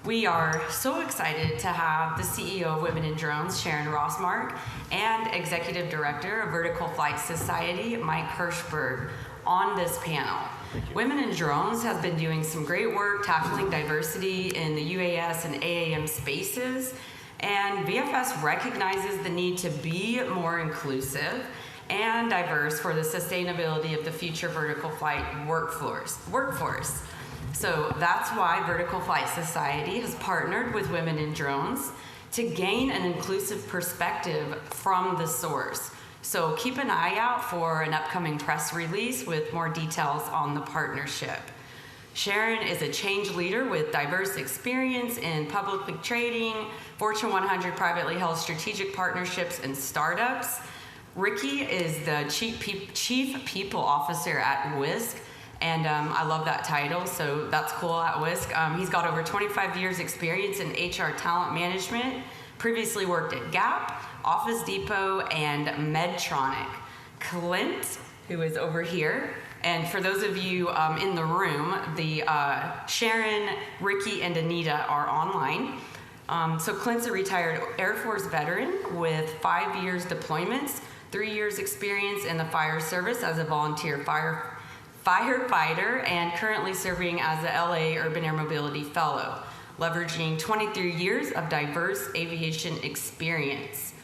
We are so excited to have the CEO of Women in Drones, Sharon Rossmark, and Executive Director of Vertical Flight Society, Mike Hirschberg, on this panel. Women in Drones has been doing some great work tackling diversity in the UAS and AAM spaces, and VFS recognizes the need to be more inclusive and diverse for the sustainability of the future vertical flight workforce. So that's why Vertical Flight Society has partnered with Women in Drones to gain an inclusive perspective from the source. So keep an eye out for an upcoming press release with more details on the partnership. Sharon is a change leader with diverse experience in publicly trading, Fortune 100 privately held strategic partnerships, and startups. Ricky is the Chief People Officer at Wisk, and I love that title, so that's cool at Wisk. He's got over 25 years experience in HR talent management, previously worked at Gap, Office Depot, and Medtronic. Clint, who is over here, and for those of you in the room, the Sharon, Ricky, and Anita are online. So Clint's a retired Air Force veteran with 5 years deployments, 3 years experience in the fire service as a volunteer firefighter, and currently serving as the LA Urban Air Mobility Fellow, leveraging 23 years of diverse aviation experience.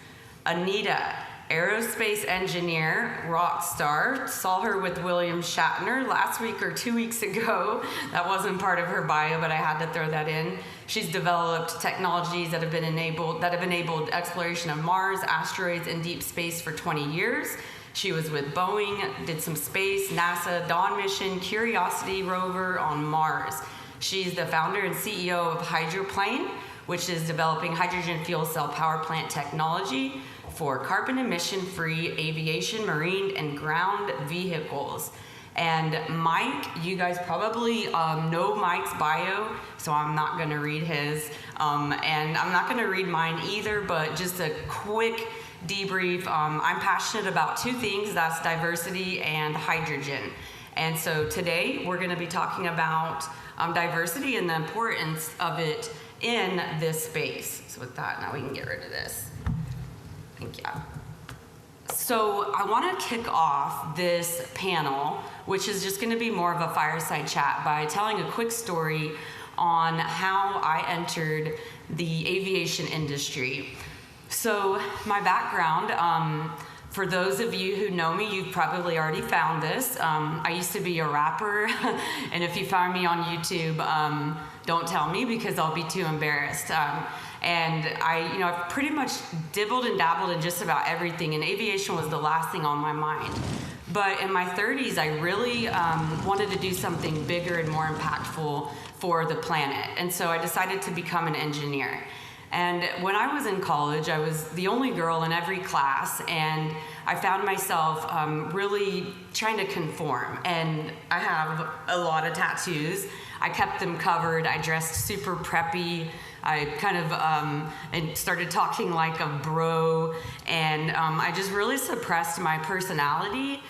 Anita, aerospace engineer, rock star. Saw her with William Shatner last week or 2 weeks ago. That wasn't part of her bio, but I had to throw that in. She's developed technologies that have enabled exploration of Mars, asteroids, and deep space for 20 years. She was with Boeing, did some space, NASA, Dawn mission, Curiosity rover on Mars. She's the founder and CEO of Hydroplane, which is developing hydrogen fuel cell power plant technology for carbon emission-free aviation, marine, and ground vehicles. And Mike, you guys probably know Mike's bio, so I'm not gonna read his, and I'm not gonna read mine either, but just a quick debrief. I'm passionate about two things, that's diversity and hydrogen. And so today we're gonna be talking about diversity and the importance of it in this space. So with that, now we can get rid of this. Thank you. So I wanna kick off this panel, which is just gonna be more of a fireside chat, by telling a quick story on how I entered the aviation industry. So my background, for those of you who know me, you've probably already found this. I used to be a rapper, and if you find me on YouTube, don't tell me because I'll be too embarrassed. And I've pretty much dibbled and dabbled in just about everything, and aviation was the last thing on my mind. But in my 30s, I really wanted to do something bigger and more impactful for the planet, and so I decided to become an engineer. And when I was in college, I was the only girl in every class, and I found myself really trying to conform. And I have a lot of tattoos. I kept them covered. I dressed super preppy. I kind of and started talking like a bro, and I just really suppressed my personality.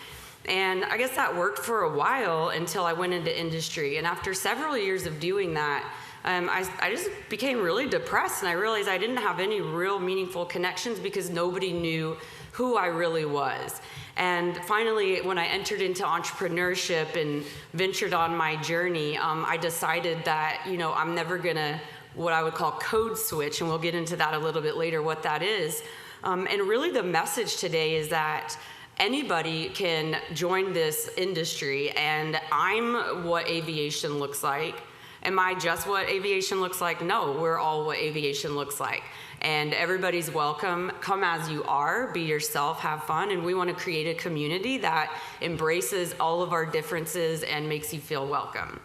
And I guess that worked for a while until I went into industry. And after several years of doing that, I just became really depressed, and I realized I didn't have any real meaningful connections because nobody knew who I really was. And finally, when I entered into entrepreneurship and ventured on my journey, I decided that, I'm never gonna, what I would call code switch, and we'll get into that a little bit later, what that is. And really the message today is that anybody can join this industry, and I'm what aviation looks like. Am I just what aviation looks like? No, we're all what aviation looks like. And everybody's welcome. Come as you are, be yourself, have fun, and we want to create a community that embraces all of our differences and makes you feel welcome.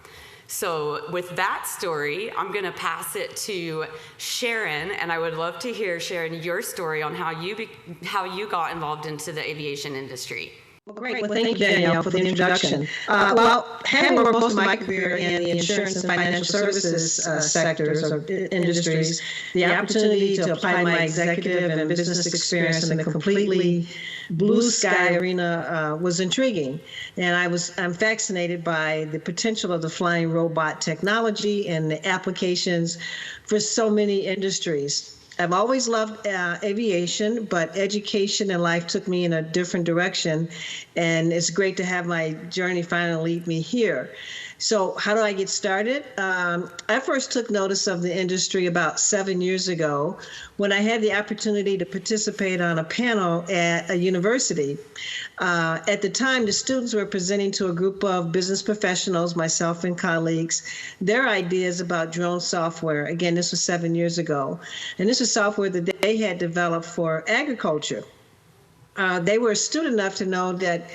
So with that story, I'm gonna pass it to Sharon, and I would love to hear, Sharon, your story on how you got involved into the aviation industry. Great. Well, thank you, Danielle, for the introduction. Having worked most of my career in the insurance and financial services sectors or industries, the opportunity to apply my executive and business experience in the completely blue sky arena was intriguing. And I'm fascinated by the potential of the flying robot technology and the applications for so many industries. I've always loved aviation, but education and life took me in a different direction, and it's great to have my journey finally lead me here. So how do I get started? I first took notice of the industry about 7 years ago when I had the opportunity to participate on a panel at a university. At the time, the students were presenting to a group of business professionals, myself and colleagues, their ideas about drone software. Again, this was 7 years ago. And this was software that they had developed for agriculture. They were astute enough to know that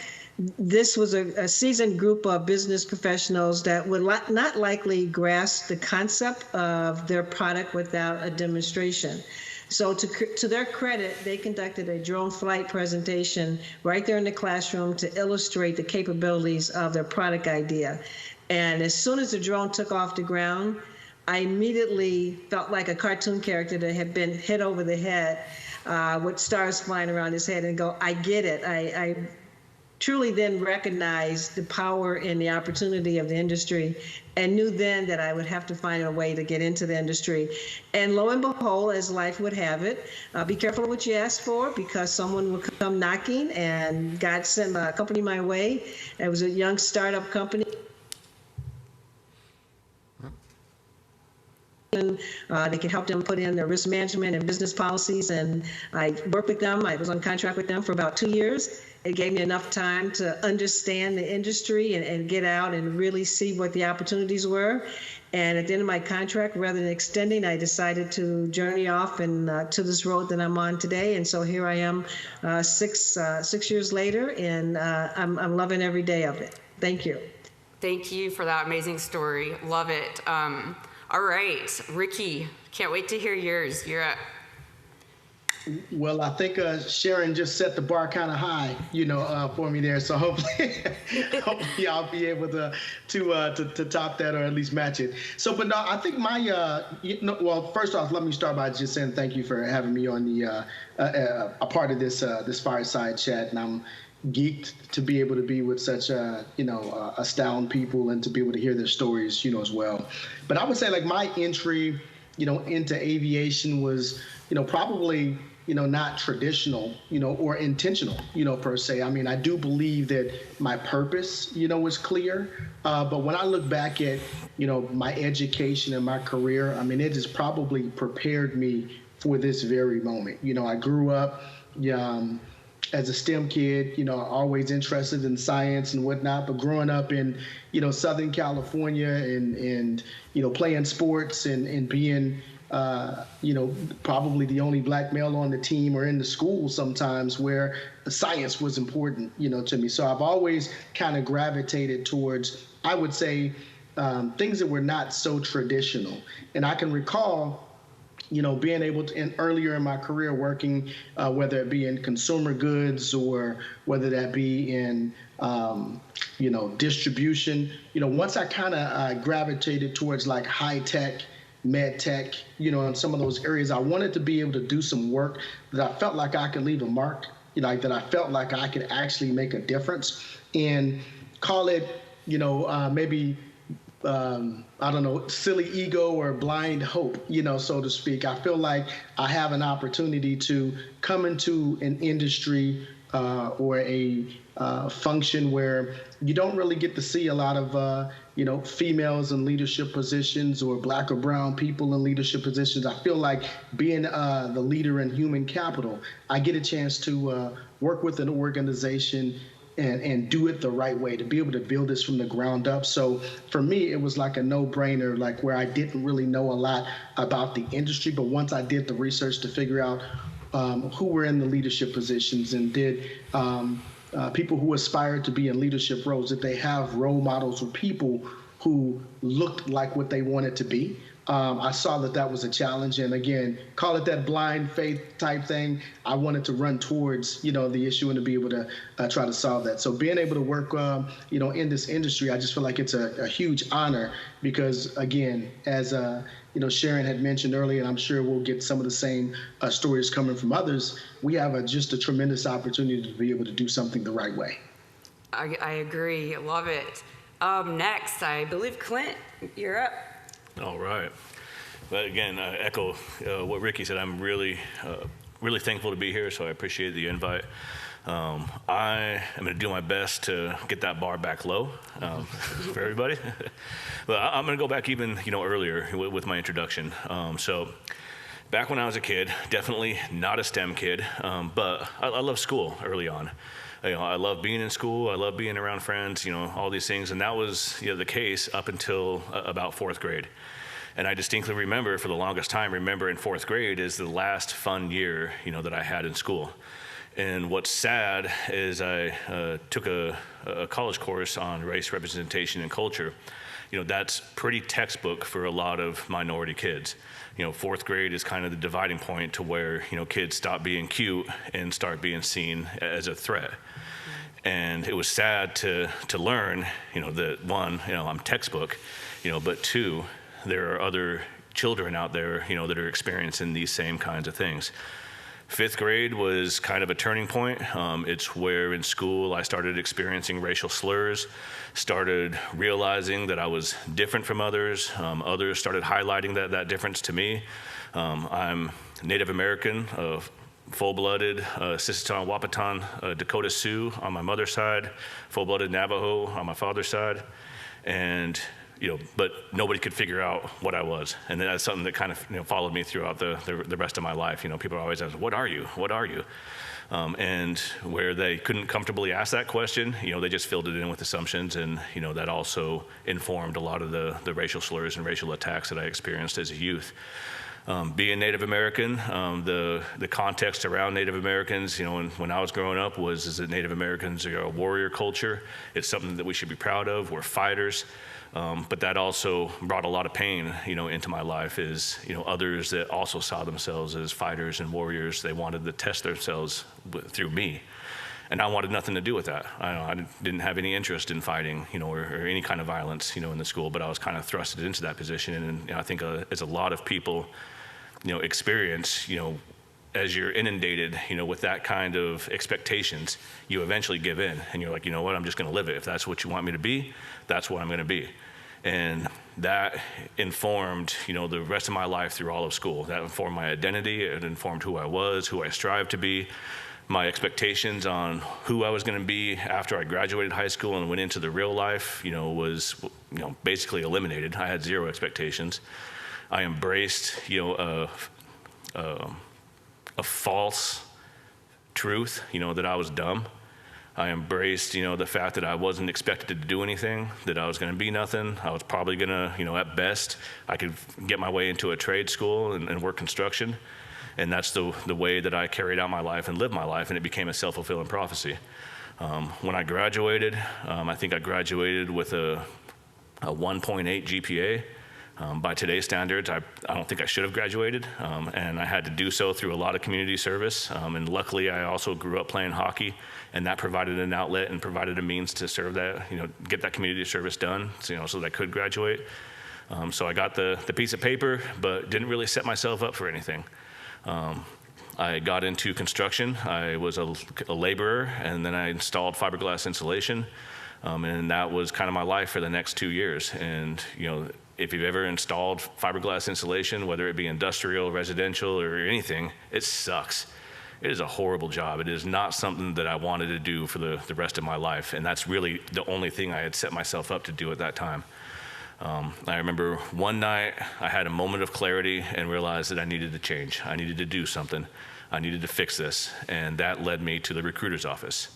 this was a seasoned group of business professionals that would not likely grasp the concept of their product without a demonstration. So to their credit, they conducted a drone flight presentation right there in the classroom to illustrate the capabilities of their product idea. And as soon as the drone took off the ground, I immediately felt like a cartoon character that had been hit over the head with stars flying around his head and go, I get it. I truly then recognized the power and the opportunity of the industry and knew then that I would have to find a way to get into the industry. And lo and behold, as life would have it, be careful what you ask for because someone would come knocking, and God sent a company my way. It was a young startup company. They could help them put in their risk management and business policies, and I worked with them. I was on contract with them for about 2 years. It gave me enough time to understand the industry and get out and really see what the opportunities were. And at the end of my contract, rather than extending, I decided to journey off and to this road that I'm on today. And so here I am 6 years later, and I'm loving every day of it. Thank you. Thank you for that amazing story. Love it. All right, Ricky, can't wait to hear yours. You're up. Well, I think Sharon just set the bar kind of high, for me there. So hopefully I'll be able to top that or at least match it. So, but no, I think well, first off, let me start by just saying thank you for having me on the a part of this fireside chat, and I'm geeked to be able to be with such astound people and to be able to hear their stories, as well. But I would say like my entry, into aviation was, probably not traditional, or intentional, per se. I mean, I do believe that my purpose, was clear. But when I look back at, my education and my career, I mean, it has probably prepared me for this very moment. I grew up as a STEM kid, always interested in science and whatnot, but growing up in, Southern California and playing sports and being, probably the only black male on the team or in the school sometimes where science was important, to me. So I've always kind of gravitated towards, I would say, things that were not so traditional. And I can recall, being able to, earlier in my career, working, whether it be in consumer goods or whether that be in, distribution, once I kind of gravitated towards like high tech, med tech, in some of those areas, I wanted to be able to do some work that I felt like I could leave a mark, that I felt like I could actually make a difference and call it, maybe, I don't know, silly ego or blind hope, so to speak. I feel like I have an opportunity to come into an industry or a function where you don't really get to see a lot of, females in leadership positions or black or brown people in leadership positions. I feel like being the leader in human capital, I get a chance to work with an organization and do it the right way, to be able to build this from the ground up. So for me, it was like a no-brainer, like where I didn't really know a lot about the industry, but once I did the research to figure out who were in the leadership positions and did people who aspired to be in leadership roles, that they have role models or people who looked like what they wanted to be, I saw that was a challenge. And again, call it that blind faith type thing. I wanted to run towards, the issue and to be able to try to solve that. So being able to work, in this industry, I just feel like it's a huge honor because, again, as Sharon had mentioned earlier, and I'm sure we'll get some of the same stories coming from others, we have just a tremendous opportunity to be able to do something the right way. I agree. Love it. Next, I believe Clint, you're up. All right. But again, echo what Ricky said. I'm really thankful to be here, so I appreciate the invite. I am going to do my best to get that bar back low for everybody. But I'm going to go back even earlier with my introduction. So back when I was a kid, definitely not a STEM kid, but I loved school early on. I love being in school. I love being around friends, all these things. And that was the case up until about fourth grade. And I distinctly remember for the longest time, in fourth grade is the last fun year, that I had in school. And what's sad is I took a college course on race representation and culture. That's pretty textbook for a lot of minority kids. Fourth grade is kind of the dividing point to where, kids stop being cute and start being seen as a threat. And it was sad to learn, that one, I'm textbook, but two, there are other children out there, that are experiencing these same kinds of things. Fifth grade was kind of a turning point. It's where in school I started experiencing racial slurs, started realizing that I was different from others. Others started highlighting that difference to me. I'm Native American, full-blooded Sisseton, Wahpeton, Dakota Sioux on my mother's side, full-blooded Navajo on my father's side, and but nobody could figure out what I was, and that's something that kind of followed me throughout the rest of my life. People always ask, "What are you? What are you?" And where they couldn't comfortably ask that question, they just filled it in with assumptions, and that also informed a lot of the racial slurs and racial attacks that I experienced as a youth. Being Native American, the context around Native Americans, when I was growing up is that Native Americans are a warrior culture. It's something that we should be proud of. We're fighters. But that also brought a lot of pain, into my life is, others that also saw themselves as fighters and warriors. They wanted to test themselves through me. And I wanted nothing to do with that. I didn't have any interest in fighting, or any kind of violence, in the school, but I was kind of thrusted into that position. And I think as a lot of people, experience, as you're inundated, with that kind of expectations, you eventually give in and you're like, what, I'm just going to live it. If that's what you want me to be, that's what I'm going to be. And that informed, the rest of my life through all of school. That informed my identity. It informed who I was, who I strived to be. My expectations on who I was going to be after I graduated high school and went into the real life, was, basically eliminated. I had zero expectations. I embraced, a false truth, that I was dumb. I embraced, the fact that I wasn't expected to do anything, that I was going to be nothing. I was probably going to, at best, I could get my way into a trade school and work construction. And that's the way that I carried out my life and lived my life, and it became a self-fulfilling prophecy. When I graduated, I think I graduated with a 1.8 GPA. By today's standards, I don't think I should have graduated, and I had to do so through a lot of community service. And luckily, I also grew up playing hockey, and that provided an outlet and provided a means to serve that, get that community service done, so that I could graduate. So I got the piece of paper, but didn't really set myself up for anything. I got into construction. I was a laborer, and then I installed fiberglass insulation, and that was kind of my life for the next 2 years. And if you've ever installed fiberglass insulation, whether it be industrial, residential, or anything, it sucks. It is a horrible job. It is not something that I wanted to do for the rest of my life, and that's really the only thing I had set myself up to do at that time. I remember one night I had a moment of clarity and realized that I needed to change. I needed to do something. I needed to fix this, and that led me to the recruiter's office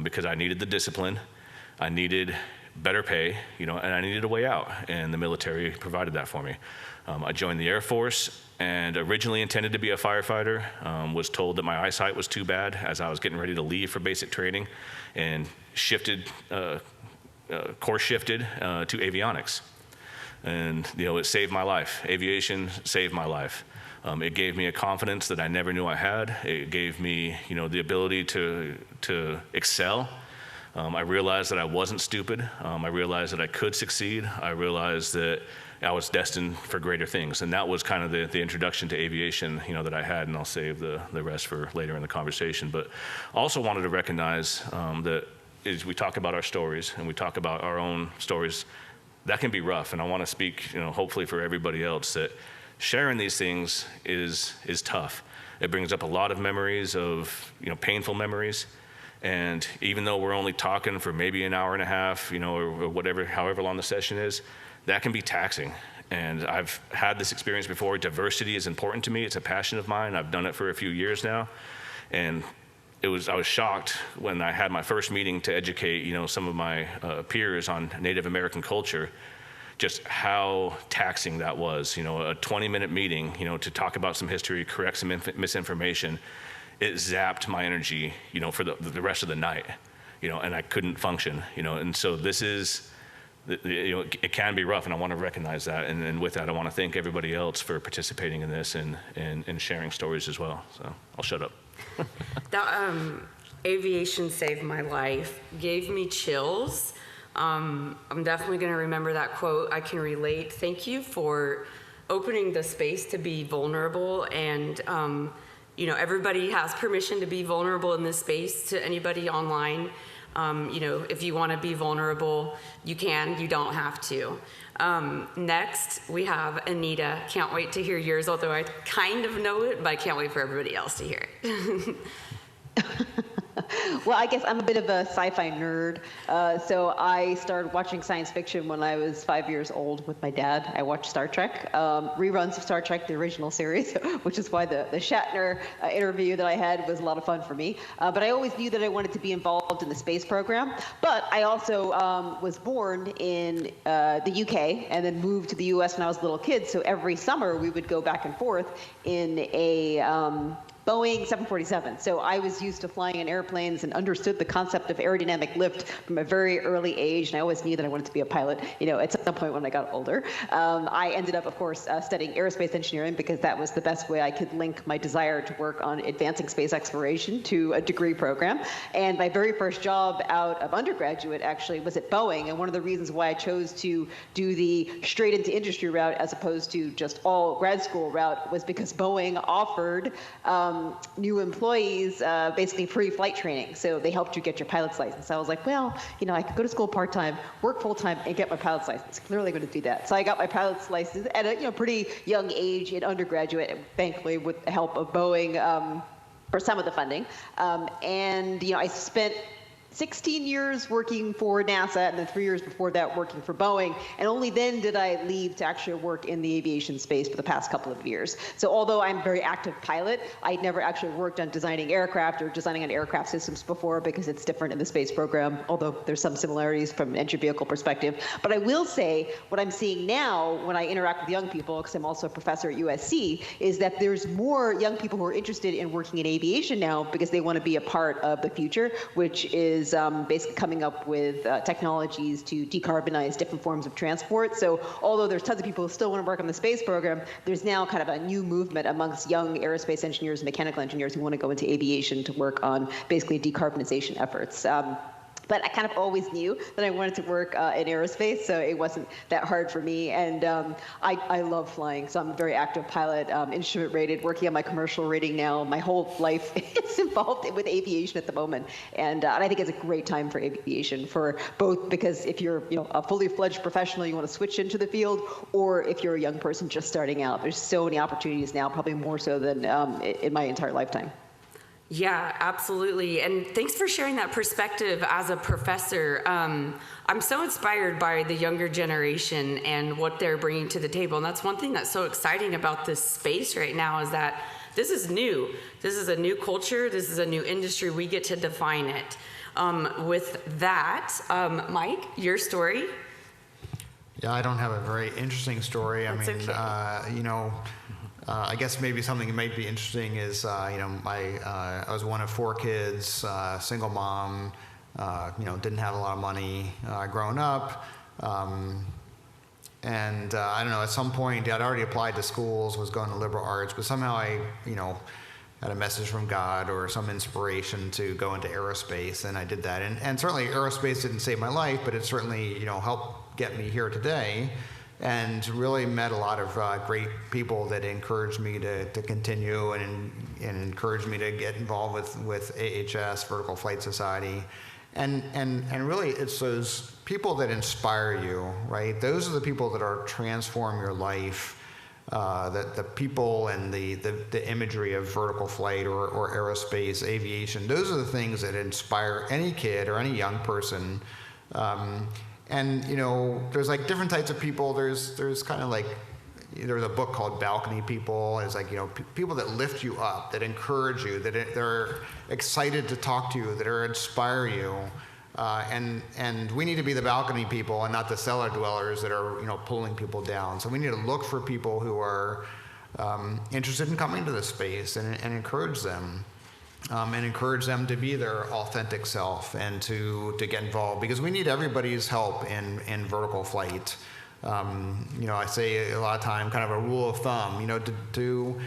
because I needed the discipline. I needed better pay, and I needed a way out, and the military provided that for me. I joined the Air Force and originally intended to be a firefighter, was told that my eyesight was too bad as I was getting ready to leave for basic training, and course shifted to avionics. And, it saved my life. Aviation saved my life. It gave me a confidence that I never knew I had. It gave me, the ability to excel. I realized that I wasn't stupid. I realized that I could succeed. I realized that I was destined for greater things. And that was kind of the introduction to aviation, that I had, and I'll save the rest for later in the conversation. But also wanted to recognize that as we talk about our stories and we talk about our own stories, that can be rough. And I want to speak, hopefully for everybody else, that sharing these things is tough. It brings up a lot of memories of, painful memories. And even though we're only talking for maybe an hour and a half, or whatever, however long the session is, that can be taxing. And I've had this experience before. Diversity is important to me. It's a passion of mine. I've done it for a few years now. And I was shocked when I had my first meeting to educate, some of my peers on Native American culture, just how taxing that was. A 20-minute meeting, to talk about some history, correct some misinformation. It zapped my energy, for the rest of the night, and I couldn't function, and so this is, it can be rough, and I want to recognize that. And with that, I want to thank everybody else for participating in this and sharing stories as well. So I'll shut up. That aviation saved my life, gave me chills. I'm definitely going to remember that quote. I can relate. Thank you for opening the space to be vulnerable, and everybody has permission to be vulnerable in this space. To anybody online, if you want to be vulnerable, you can. You don't have to. Next, we have Anita. Can't wait to hear yours, although I kind of know it, but I can't wait for everybody else to hear it. Well, I guess I'm a bit of a sci-fi nerd. So I started watching science fiction when I was 5 years old with my dad. I watched Star Trek, reruns of Star Trek, the original series, which is why the Shatner interview that I had was a lot of fun for me. But I always knew that I wanted to be involved in the space program. But I also was born in the UK and then moved to the US when I was a little kid. So every summer we would go back and forth in a Boeing 747. So I was used to flying in airplanes and understood the concept of aerodynamic lift from a very early age. And I always knew that I wanted to be a pilot, at some point when I got older. I ended up, of course, studying aerospace engineering because that was the best way I could link my desire to work on advancing space exploration to a degree program. And my very first job out of undergraduate actually was at Boeing. And one of the reasons why I chose to do the straight into industry route as opposed to just all grad school route was because Boeing offered new employees basically free flight training. So they helped you get your pilot's license. I was like, well, I could go to school part-time, work full-time, and get my pilot's license. Clearly going to do that. So I got my pilot's license at a pretty young age in undergraduate, thankfully with the help of Boeing for some of the funding. And I spent 16 years working for NASA, and then 3 years before that working for Boeing, and only then did I leave to actually work in the aviation space for the past couple of years. So although I'm a very active pilot, I'd never actually worked on designing aircraft or designing on aircraft systems before because it's different in the space program, although there's some similarities from an entry vehicle perspective. But I will say what I'm seeing now when I interact with young people, because I'm also a professor at USC, is that there's more young people who are interested in working in aviation now because they want to be a part of the future, which is basically coming up with technologies to decarbonize different forms of transport. So although there's tons of people who still want to work on the space program, there's now kind of a new movement amongst young aerospace engineers and mechanical engineers who want to go into aviation to work on basically decarbonization efforts. But I kind of always knew that I wanted to work in aerospace, so it wasn't that hard for me. And I love flying, so I'm a very active pilot, instrument rated, working on my commercial rating now. My whole life is involved with aviation at the moment. And I think it's a great time for aviation, for both because if you're a fully fledged professional, you want to switch into the field, or if you're a young person just starting out. There's so many opportunities now, probably more so than in my entire lifetime. Yeah, absolutely. And thanks for sharing that perspective as a professor. I'm so inspired by the younger generation and what they're bringing to the table. And that's one thing that's so exciting about this space right now is that this is new. This is a new culture. This is a new industry. We get to define it. With that, Mike, your story? Yeah, I don't have a very interesting story. That's okay. I guess maybe something that might be interesting is, I was one of 4 kids, single mom, didn't have a lot of money growing up. And I don't know, at some point I'd already applied to schools, was going to liberal arts, but somehow I, had a message from God or some inspiration to go into aerospace, and I did that. And certainly aerospace didn't save my life, but it certainly, helped get me here today, and really met a lot of great people that encouraged me to continue and encouraged me to get involved with AHS, Vertical Flight Society. And really it's those people that inspire you, right? Those are the people that are transform your life. The people and the imagery of vertical flight or aerospace, aviation, those are the things that inspire any kid or any young person. And there's like different types of people. There's kind of like, there's a book called Balcony People. It's like, people that lift you up, that encourage you, that they're excited to talk to you, that inspire you. And we need to be the balcony people and not the cellar dwellers that are, pulling people down. So we need to look for people who are interested in coming to this space and encourage them. And encourage them to be their authentic self and to get involved, because we need everybody's help in vertical flight. I say a lot of time, kind of a rule of thumb, to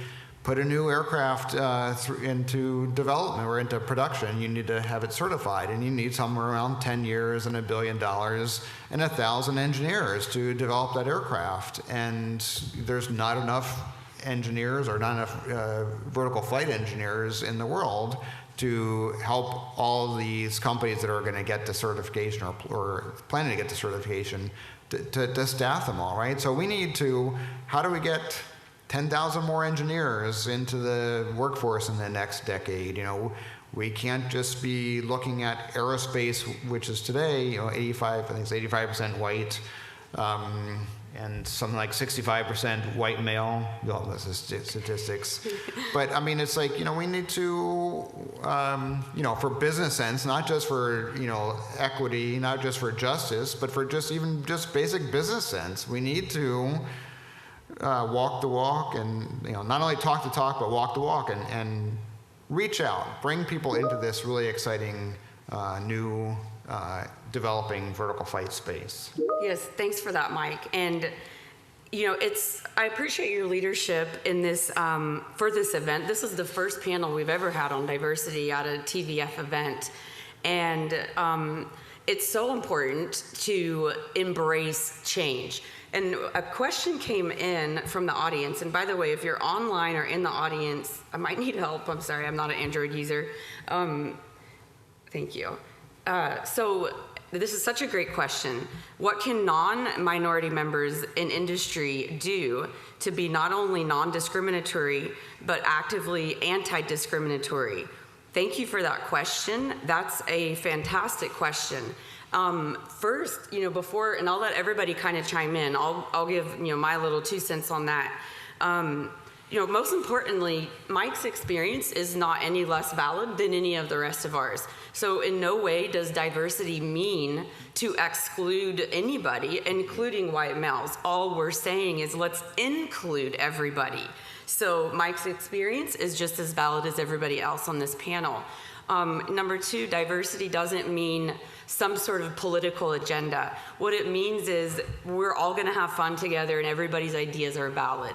put a new aircraft into development or into production, you need to have it certified, and you need somewhere around 10 years and $1 billion and 1,000 engineers to develop that aircraft. And there's not enough engineers or not enough vertical flight engineers in the world to help all these companies that are going to get the certification or planning to get the certification to staff them all, right? So we need to, how do we get 10,000 more engineers into the workforce in the next decade? We can't just be looking at aerospace, which is today, 85% white, and something like 65% white male. Well, this is statistics. But I mean, it's like, we need to, for business sense, not just for, equity, not just for justice, but for just basic business sense, we need to walk the walk and, not only talk the talk, but walk the walk and reach out, bring people into this really exciting new developing vertical flight space. Yes, thanks for that, Mike. And I appreciate your leadership in this for this event. This is the first panel we've ever had on diversity at a TVF event, and it's so important to embrace change. And a question came in from the audience. And by the way, if you're online or in the audience, I might need help. I'm sorry, I'm not an Android user. Thank you. So this is such a great question. What can non-minority members in industry do to be not only non-discriminatory, but actively anti-discriminatory? Thank you for that question. That's a fantastic question. First, before, and I'll let everybody kind of chime in, I'll give, my little 2 cents on that. Most importantly, Mike's experience is not any less valid than any of the rest of ours. So in no way does diversity mean to exclude anybody, including white males. All we're saying is let's include everybody. So Mike's experience is just as valid as everybody else on this panel. Number 2, diversity doesn't mean some sort of political agenda. What it means is we're all gonna have fun together and everybody's ideas are valid.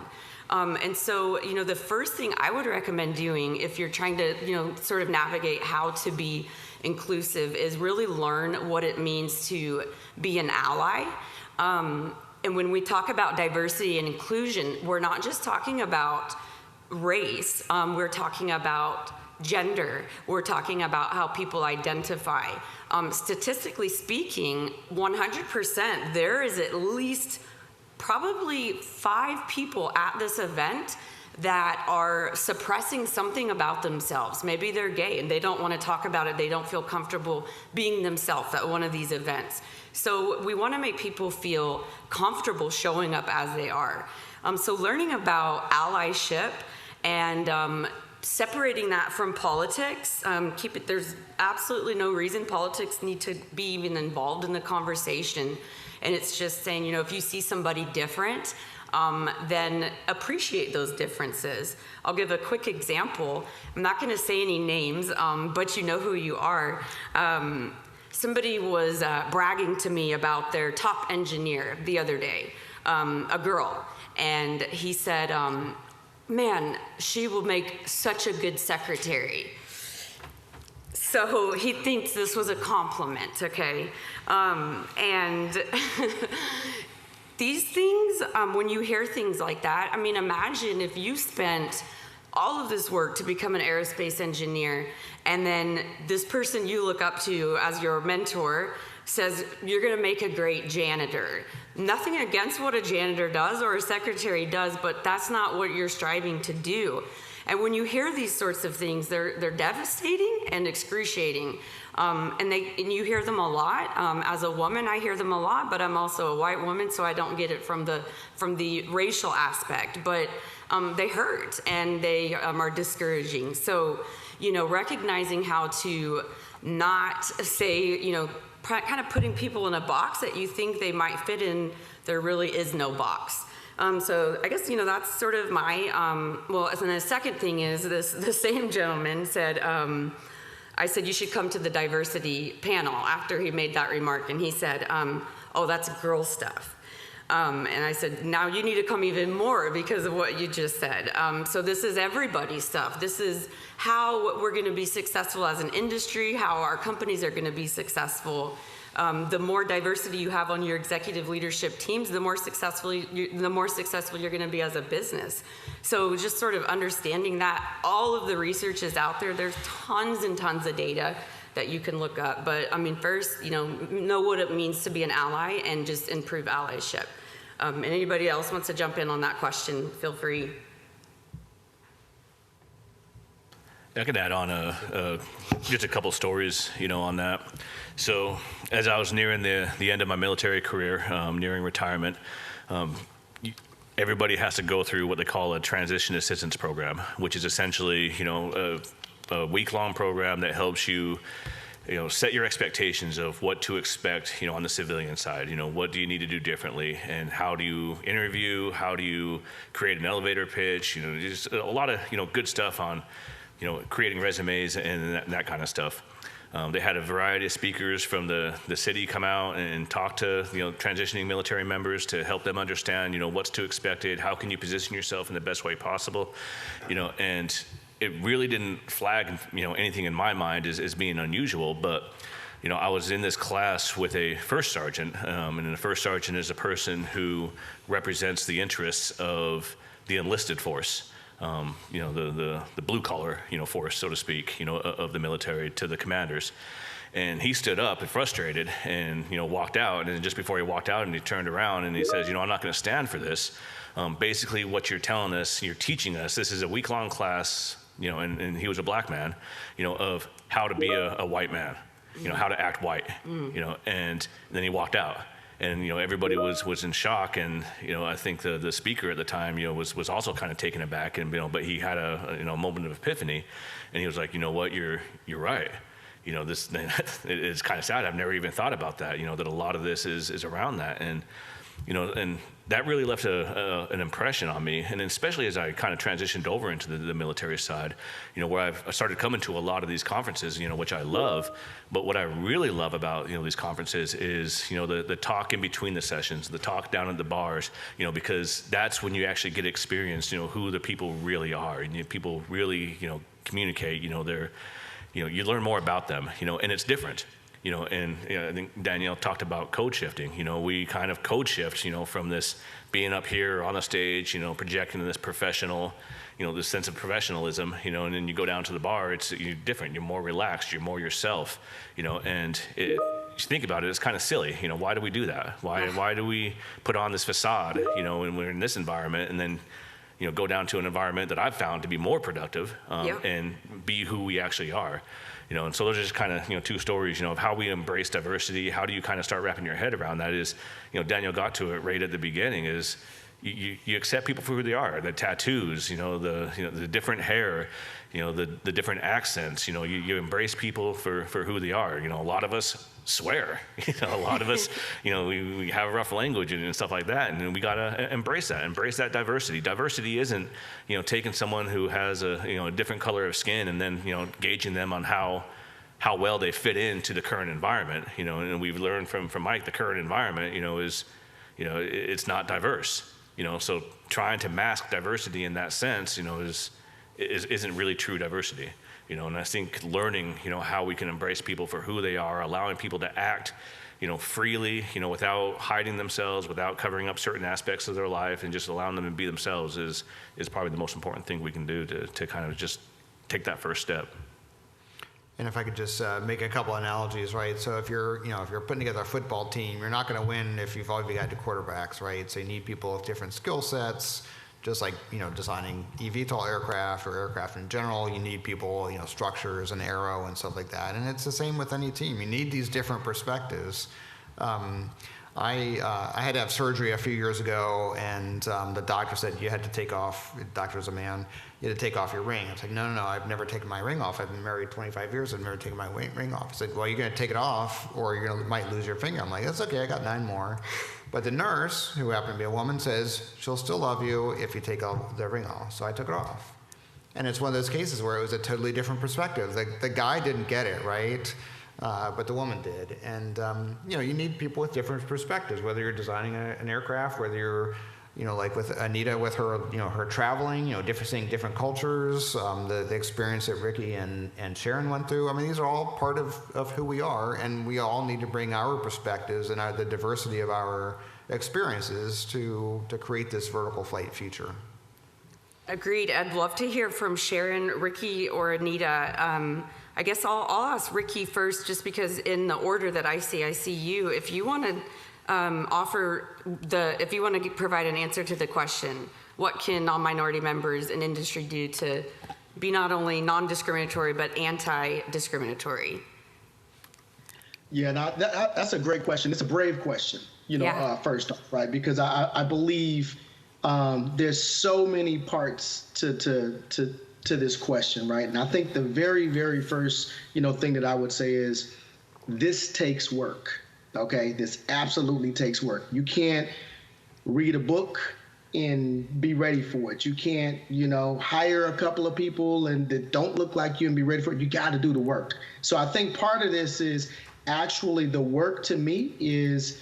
And so, the first thing I would recommend doing if you're trying to, sort of navigate how to be inclusive is really learn what it means to be an ally. And when we talk about diversity and inclusion, we're not just talking about race, we're talking about gender, we're talking about how people identify. Statistically speaking, 100%, there is at least probably 5 people at this event that are suppressing something about themselves. Maybe they're gay and they don't want to talk about it. They don't feel comfortable being themselves at one of these events. So we want to make people feel comfortable showing up as they are. So learning about allyship and separating that from politics, there's absolutely no reason politics need to be even involved in the conversation. And it's just saying, if you see somebody different, then appreciate those differences. I'll give a quick example. I'm not going to say any names, but you know who you are. Somebody was bragging to me about their top engineer the other day. a girl, and he said, man, she will make such a good secretary. So he thinks this was a compliment, okay? And these things, when you hear things like that, I mean, imagine if you spent all of this work to become an aerospace engineer, and then this person you look up to as your mentor says, you're gonna make a great janitor. Nothing against what a janitor does or a secretary does, but that's not what you're striving to do. And when you hear these sorts of things, they're devastating and excruciating. And you hear them a lot. As a woman, I hear them a lot, but I'm also a white woman, so I don't get it from the racial aspect. But they hurt and they are discouraging. So, recognizing how to not say, kind of putting people in a box that you think they might fit in, there really is no box. So I guess, that's sort of my, and the second thing is the same gentleman said, I said, you should come to the diversity panel after he made that remark. And he said, oh, that's girl stuff. And I said, now you need to come even more because of what you just said. So this is everybody's stuff. This is how we're going to be successful as an industry, how our companies are going to be successful. The more diversity you have on your executive leadership teams, the more successful you're going to be as a business. So just sort of understanding that all of the research is out there. There's tons and tons of data that you can look up. But I mean, first, know what it means to be an ally and just improve allyship. And anybody else wants to jump in on that question, feel free. I could add on just a couple stories, on that. So as I was nearing the end of my military career, nearing retirement, everybody has to go through what they call a transition assistance program, which is essentially, a week-long program that helps you, set your expectations of what to expect, on the civilian side. What do you need to do differently, and how do you interview? How do you create an elevator pitch? Just a lot of, good stuff on, creating resumes and that kind of stuff. They had a variety of speakers from the city come out and talk to, transitioning military members to help them understand, what's to expected, how can you position yourself in the best way possible, and it really didn't flag, anything in my mind as being unusual, but, I was in this class with a first sergeant, and the first sergeant is a person who represents the interests of the enlisted force. The blue collar, force, so to speak, of the military to the commanders. And he stood up and frustrated and, walked out. And just before he walked out and he turned around and he says, I'm not going to stand for this. Basically what you're telling us, you're teaching us, this is a week-long class, and he was a black man, of how to be a white man, how to act white, and then he walked out. And everybody was in shock, and I think the speaker at the time was also kind of taken aback, and but he had a moment of epiphany, and he was like, what, you're right, this it's kind of sad. I've never even thought about that, that a lot of this is around that, and and that really left an impression on me, and especially as I kind of transitioned over into the military side, where I started coming to a lot of these conferences, which I love, but what I really love about, these conferences is, the talk in between the sessions, the talk down at the bars, because that's when you actually get experience, who the people really are, and people really, communicate, they're, you learn more about them, and it's different. And I think Danielle talked about code shifting. We kind of code shift, from this being up here on the stage, projecting this professional, this sense of professionalism, and then you go down to the bar, you're different, you're more relaxed, you're more yourself, and if you think about it, it's kind of silly. Why do we do that? Why do we put on this facade, when we're in this environment, and then go down to an environment that I've found to be more productive, and be who we actually are. And so those are just kind of, two stories, of how we embrace diversity. How do you kind of start wrapping your head around that is, Danielle got to it right at the beginning is you accept people for who they are, the tattoos, the different hair, the different accents, you embrace people for who they are. A lot of us swear, a lot of us, we have rough language and stuff like that. And we got to embrace that diversity. Diversity isn't, taking someone who has a different color of skin and then, gauging them on how well they fit into the current environment, and we've learned from Mike, the current environment, is it's not diverse. So trying to mask diversity in that sense, isn't really true diversity. And I think learning, how we can embrace people for who they are, allowing people to act, freely, without hiding themselves, without covering up certain aspects of their life, and just allowing them to be themselves is probably the most important thing we can do to kind of just take that first step. And if I could just make a couple analogies, right? So if you're putting together a football team, you're not going to win if you've only got two quarterbacks, right? So you need people with different skill sets. Just like, designing eVTOL aircraft or aircraft in general, you need people, structures and Aero and stuff like that. And it's the same with any team. You need these different perspectives. I had to have surgery a few years ago, and the doctor said you had to take off, the doctor's a man, you had to take off your ring. I was like, no, I've never taken my ring off. I've been married 25 years, I've never taken my ring off. He said, well, you're going to take it off or you might lose your finger. I'm like, that's okay, I got 9 more. But the nurse, who happened to be a woman, says she'll still love you if you take the ring off. So I took it off. And it's one of those cases where it was a totally different perspective. The guy didn't get it, right? But the woman did. And, you need people with different perspectives, whether you're designing an aircraft, whether you're, like with Anita with her, her traveling, seeing different cultures, the experience that Ricky and Sharon went through. I mean, these are all part of who we are, and we all need to bring our perspectives and the diversity of our experiences to create this vertical flight future. Agreed. I'd love to hear from Sharon, Ricky, or Anita. I guess I'll ask Ricky first, just because in the order that I see you. If you want to if you want to provide an answer to the question, what can non-minority members in industry do to be not only non-discriminatory but anti-discriminatory? Yeah, that's a great question. It's a brave question, first off, right? Because I believe there's so many parts to this question, right? And I think the very, very first, thing that I would say is this takes work. Okay, this absolutely takes work. You can't read a book and be ready for it. You can't, hire a couple of people and that don't look like you and be ready for it. You got to do the work. So I think part of this is actually the work to me is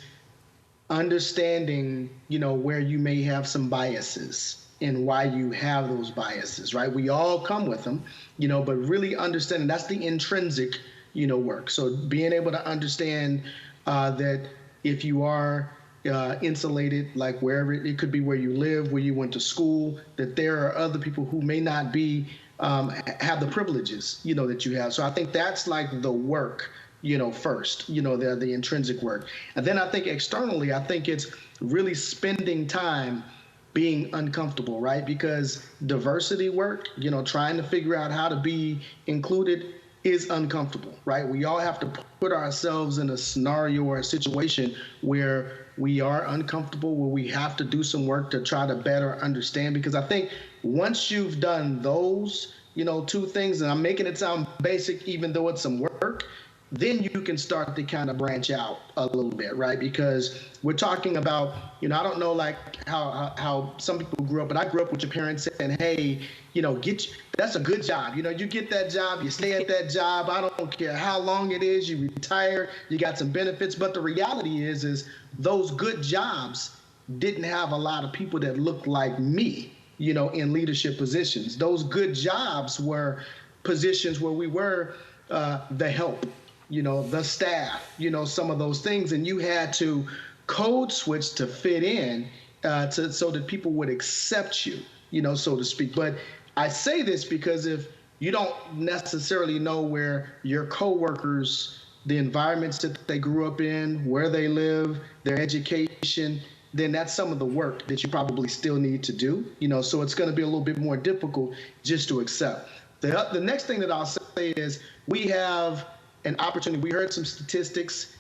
understanding, where you may have some biases and why you have those biases, right? We all come with them, but really understanding that's the intrinsic, work. So being able to understand that if you are insulated, like wherever it could be, where you live, where you went to school, that there are other people who may not be have the privileges, that you have. So I think that's like the work, first, the intrinsic work. And then I think externally, I think it's really spending time being uncomfortable, right? Because diversity work, trying to figure out how to be included is uncomfortable, right? We all have to put ourselves in a scenario or a situation where we are uncomfortable, where we have to do some work to try to better understand. Because I think once you've done those, 2 things, and I'm making it sound basic, even though it's some work, then you can start to kind of branch out a little bit, right? Because we're talking about, I don't know like how some people grew up, but I grew up with your parents saying, hey, that's a good job. You get that job, you stay at that job. I don't care how long it is, you retire, you got some benefits. But the reality is those good jobs didn't have a lot of people that looked like me, in leadership positions. Those good jobs were positions where we were the help, the staff, some of those things. And you had to code switch to fit in so that people would accept you, so to speak. But I say this because if you don't necessarily know where your coworkers, the environments that they grew up in, where they live, their education, then that's some of the work that you probably still need to do, so it's going to be a little bit more difficult just to accept. The next thing that I'll say is we have an opportunity. We heard some statistics,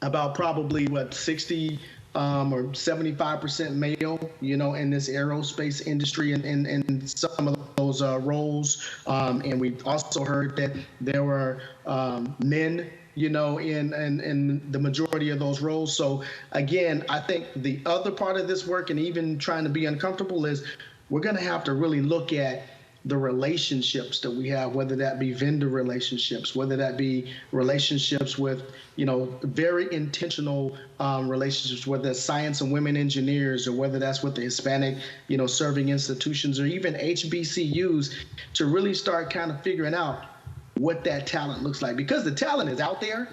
about probably 60 or 75% male, in this aerospace industry and some of those roles. And we also heard that there were men, in the majority of those roles. So again, I think the other part of this work, and even trying to be uncomfortable, is we're going to have to really look at the relationships that we have, whether that be vendor relationships, whether that be relationships with, very intentional relationships, whether it's science and women engineers, or whether that's with the Hispanic, serving institutions, or even HBCUs, to really start kind of figuring out what that talent looks like. Because the talent is out there,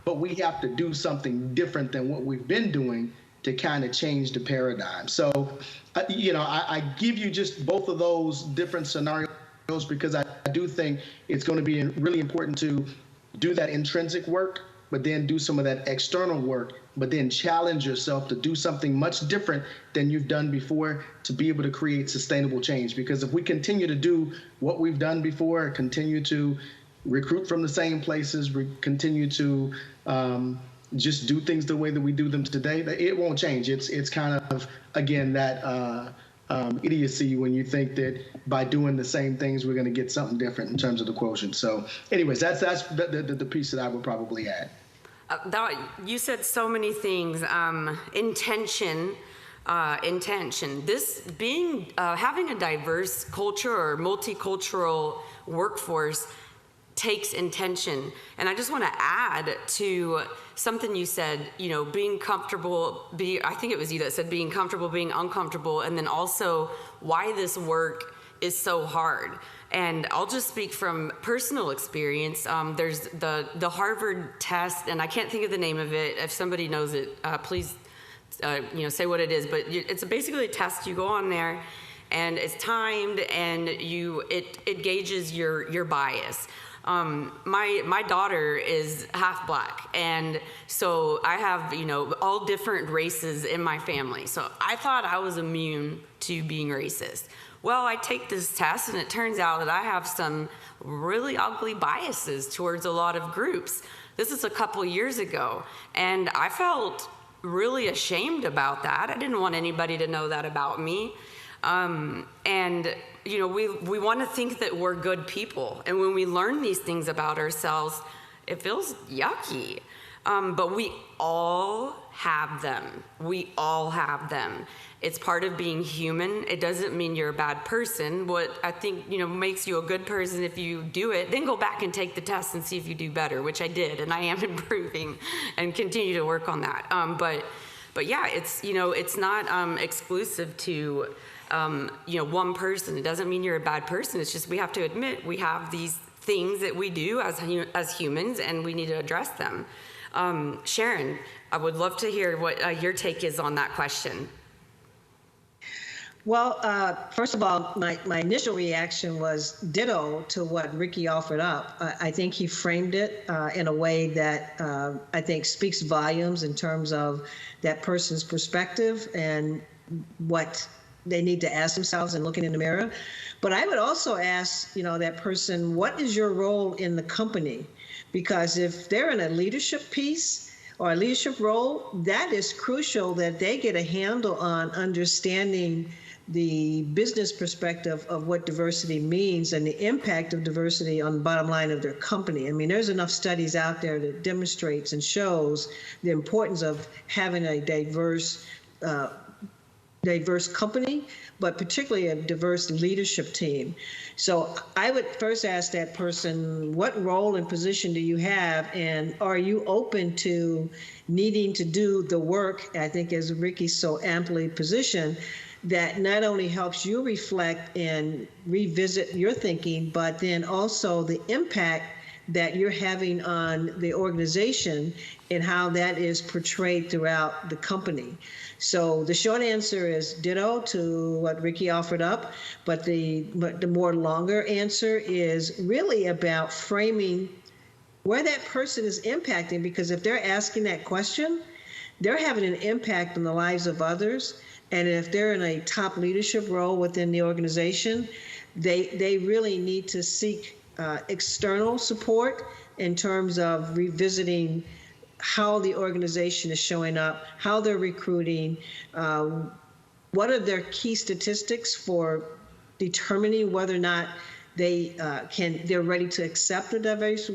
but we have to do something different than what we've been doing to kind of change the paradigm. So, I give you just both of those different scenarios because I do think it's going to be really important to do that intrinsic work, but then do some of that external work, but then challenge yourself to do something much different than you've done before to be able to create sustainable change. Because if we continue to do what we've done before, continue to recruit from the same places, we continue to just do things the way that we do them today, it won't change. It's kind of, again, that idiocy when you think that by doing the same things, we're going to get something different in terms of the quotient. So anyways, that's the piece that I would probably add. You said so many things. Intention. This being, having a diverse culture or multicultural workforce takes intention. And I just want to add to something you said, being comfortable, I think it was you that said being comfortable, being uncomfortable, and then also why this work is so hard. And I'll just speak from personal experience. There's the Harvard test, and I can't think of the name of it. If somebody knows it, please say what it is. But it's basically a test. You go on there, and it's timed, and it gauges your bias. My daughter is half black, and so I have, all different races in my family. So I thought I was immune to being racist. Well, I take this test, and it turns out that I have some really ugly biases towards a lot of groups. This is a couple years ago, and I felt really ashamed about that. I didn't want anybody to know that about me. And we want to think that we're good people. And when we learn these things about ourselves, it feels yucky. But we all have them. We all have them. It's part of being human. It doesn't mean you're a bad person. What I think, makes you a good person if you do it, then go back and take the test and see if you do better, which I did. And I am improving and continue to work on that. But yeah, it's not exclusive to one person. It doesn't mean you're a bad person. It's just we have to admit we have these things that we do as humans, and we need to address them. Sharon, I would love to hear what your take is on that question. Well, first of all, my initial reaction was ditto to what Ricky offered up. I think he framed it in a way that I think speaks volumes in terms of that person's perspective and what they need to ask themselves and looking in the mirror. But I would also ask, that person, what is your role in the company? Because if they're in a leadership piece or a leadership role, that is crucial that they get a handle on understanding the business perspective of what diversity means and the impact of diversity on the bottom line of their company. I mean, there's enough studies out there that demonstrates and shows the importance of having a diverse company, but particularly a diverse leadership team. So I would first ask that person, what role and position do you have, and are you open to needing to do the work, I think as Ricky so amply positioned, that not only helps you reflect and revisit your thinking, but then also the impact that you're having on the organization and how that is portrayed throughout the company. So the short answer is ditto to what Ricky offered up, but the more longer answer is really about framing where that person is impacting, because if they're asking that question, they're having an impact on the lives of others. And if they're in a top leadership role within the organization, they really need to seek external support in terms of revisiting how the organization is showing up, how they're recruiting, what are their key statistics for determining whether or not they're ready to accept a diverse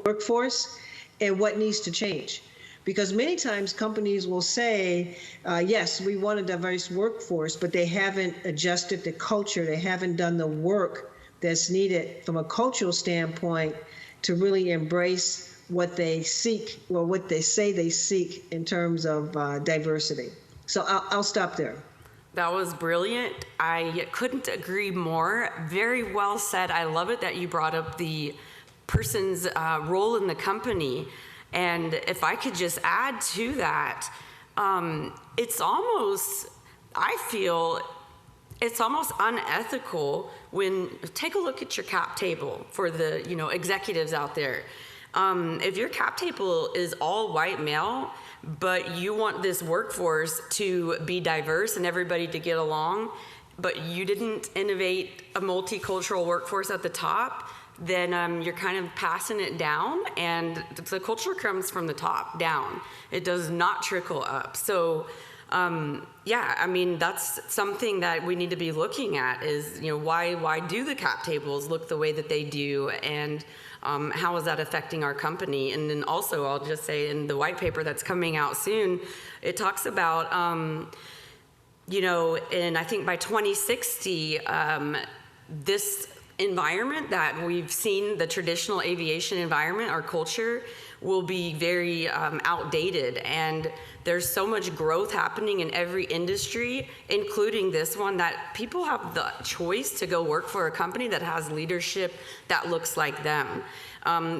workforce, and what needs to change. Because many times companies will say, yes, we want a diverse workforce, but they haven't adjusted the culture. They haven't done the work that's needed from a cultural standpoint to really embrace what they seek, or what they say they seek in terms of diversity. So I'll stop there. That was brilliant. I couldn't agree more. Very well said. I love it that you brought up the person's role in the company. And if I could just add to that, it's almost, I feel, it's almost unethical when, take a look at your cap table for the executives out there. If your cap table is all white male, but you want this workforce to be diverse and everybody to get along, but you didn't innovate a multicultural workforce at the top, then you're kind of passing it down, and the culture comes from the top down. It does not trickle up. So yeah, I mean, that's something that we need to be looking at is, why do the cap tables look the way that they do, and how is that affecting our company? And then also, I'll just say in the white paper that's coming out soon, it talks about, and I think by 2060, this environment that we've seen, the traditional aviation environment, our culture, will be very outdated. And there's so much growth happening in every industry, including this one, that people have the choice to go work for a company that has leadership that looks like them.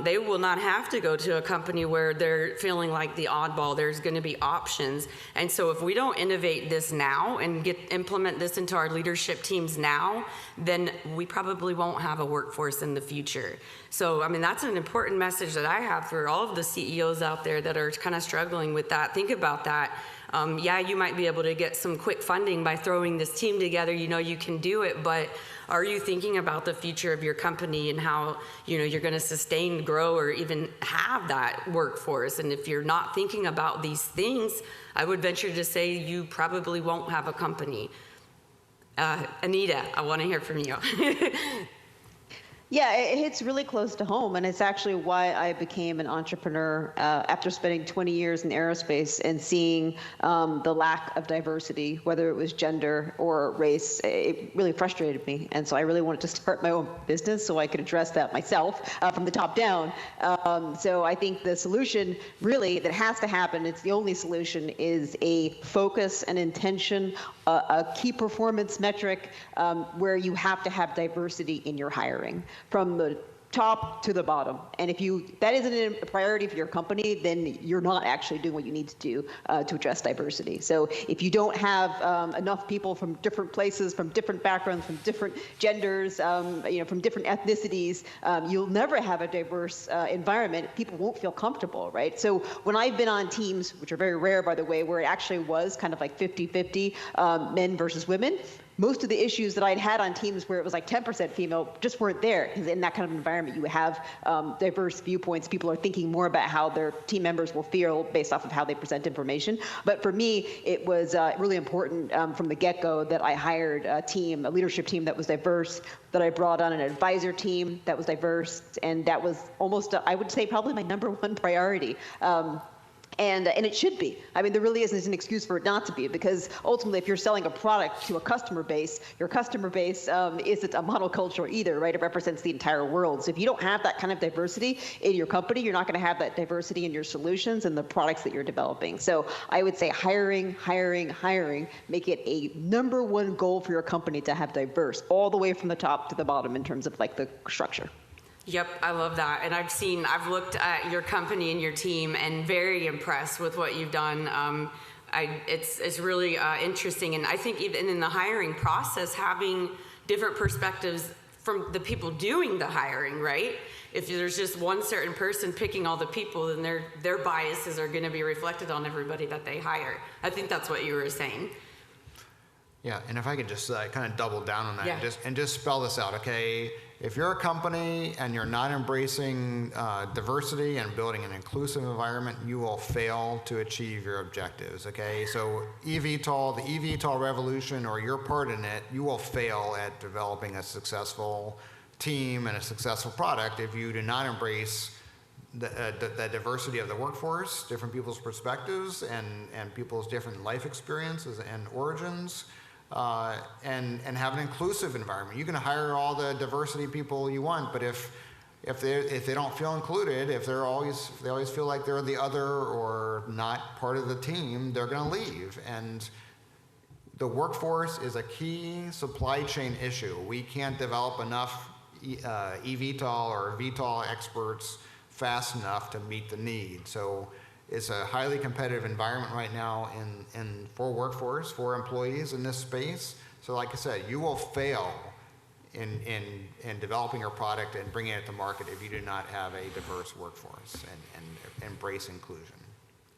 They will not have to go to a company where they're feeling like the oddball. There's going to be options. And so if we don't innovate this now and implement this into our leadership teams now, then we probably won't have a workforce in the future. So, I mean, that's an important message that I have for all of the CEOs out there that are kind of struggling with that. Think about that. Yeah, you might be able to get some quick funding by throwing this team together. You can do it, but are you thinking about the future of your company and how, you're going to sustain, grow, or even have that workforce? And if you're not thinking about these things, I would venture to say you probably won't have a company. Anita, I want to hear from you. Yeah, it hits really close to home, and it's actually why I became an entrepreneur after spending 20 years in aerospace and seeing the lack of diversity, whether it was gender or race. It really frustrated me, and so I really wanted to start my own business so I could address that myself from the top down. So I think the solution really that has to happen, it's the only solution, is a focus and intention, a key performance metric where you have to have diversity in your hiring, from the top to the bottom. And if that isn't a priority for your company, then you're not actually doing what you need to do to address diversity. So if you don't have enough people from different places, from different backgrounds, from different genders, from different ethnicities, you'll never have a diverse environment. People won't feel comfortable, right? So when I've been on teams, which are very rare, by the way, where it actually was kind of like 50-50 men versus women, most of the issues that I'd had on teams where it was like 10% female just weren't there, because in that kind of environment you have diverse viewpoints. People are thinking more about how their team members will feel based off of how they present information. But for me, it was really important from the get-go that I hired a leadership team that was diverse, that I brought on an advisor team that was diverse, and that was almost, I would say, probably my #1 priority. And it should be. I mean, there really isn't an excuse for it not to be, because ultimately, if you're selling a product to a customer base, your customer base isn't a monoculture either, right? It represents the entire world. So if you don't have that kind of diversity in your company, you're not going to have that diversity in your solutions and the products that you're developing. So I would say hiring. Make it a #1 goal for your company to have diverse, all the way from the top to the bottom in terms of like the structure. Yep, I love that. And I've looked at your company and your team and very impressed with what you've done. It's really interesting. And I think even in the hiring process, having different perspectives from the people doing the hiring, right? If there's just one certain person picking all the people, then their biases are going to be reflected on everybody that they hire. I think that's what you were saying. Yeah, and if I could just kind of double down on that, Yeah. and just spell this out, okay? If you're a company and you're not embracing diversity and building an inclusive environment, you will fail to achieve your objectives, okay? So eVTOL, the eVTOL revolution, or your part in it, you will fail at developing a successful team and a successful product if you do not embrace the diversity of the workforce, different people's perspectives, and people's different life experiences and origins, and have an inclusive environment. You can hire all the diversity people you want, but if they don't feel included, if they always feel like they're the other or not part of the team, they're going to leave. And the workforce is a key supply chain issue. We can't develop enough eVTOL or VTOL experts fast enough to meet the need. So it's a highly competitive environment right now for workforce, for employees in this space. So like I said, you will fail in developing your product and bringing it to market if you do not have a diverse workforce and embrace inclusion.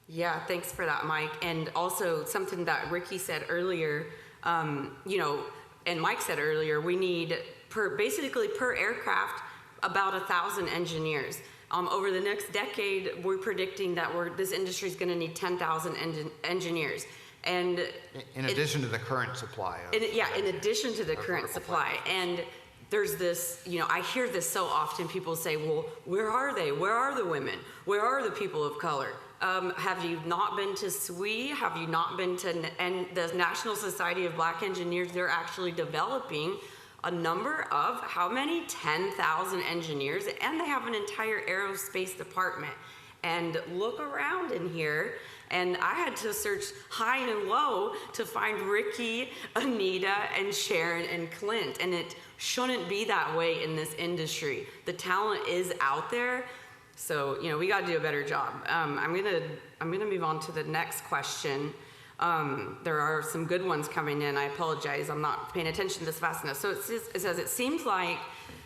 Yeah, thanks for that, Mike. And also something that Ricky said earlier, and Mike said earlier, we need per aircraft about 1,000 engineers. Over the next decade, we're predicting that this industry is going to need 10,000 engineers. And in addition to the current supply. In addition to the current supply. And there's this, I hear this so often. People say, well, where are they? Where are the women? Where are the people of color? Have you not been to SWE? Have you not been to the National Society of Black Engineers? They're actually developing a number of how many? 10,000 engineers, and they have an entire aerospace department. And look around in here, and I had to search high and low to find Ricky, Anita, and Sharon, and Clint, and it shouldn't be that way in this industry. The talent is out there, so we got to do a better job. I'm gonna move on to the next question. There are some good ones coming in. I apologize, I'm not paying attention to this fast enough. So it says, it seems like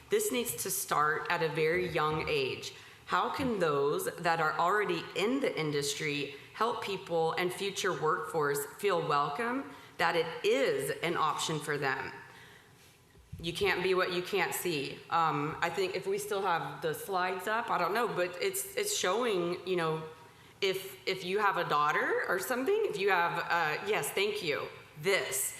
this needs to start at a very young age. How can those that are already in the industry help people and future workforce feel welcome, that it is an option for them? You can't be what you can't see. I think if we still have the slides up, I don't know, but it's showing, if you have a daughter or something, if you have, yes, thank you, this.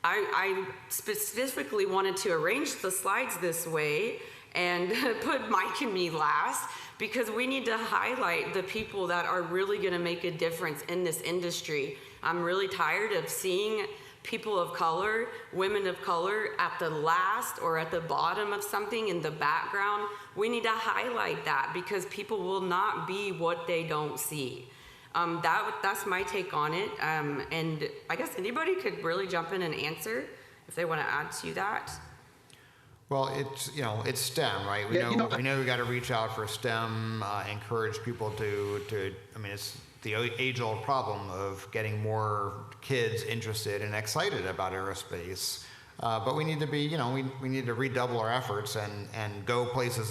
I specifically wanted to arrange the slides this way and put Mike and me last, because we need to highlight the people that are really gonna make a difference in this industry. I'm really tired of seeing people of color, women of color at the last or at the bottom of something in the background. We need to highlight that, because people will not be what they don't see. That's my take on it. And I guess anybody could really jump in and answer if they want to add to that. Well, it's STEM, right? We know we got to reach out for STEM, encourage people to. It's the age-old problem of getting more kids interested and excited about aerospace. But we need to be, we need to redouble our efforts and go places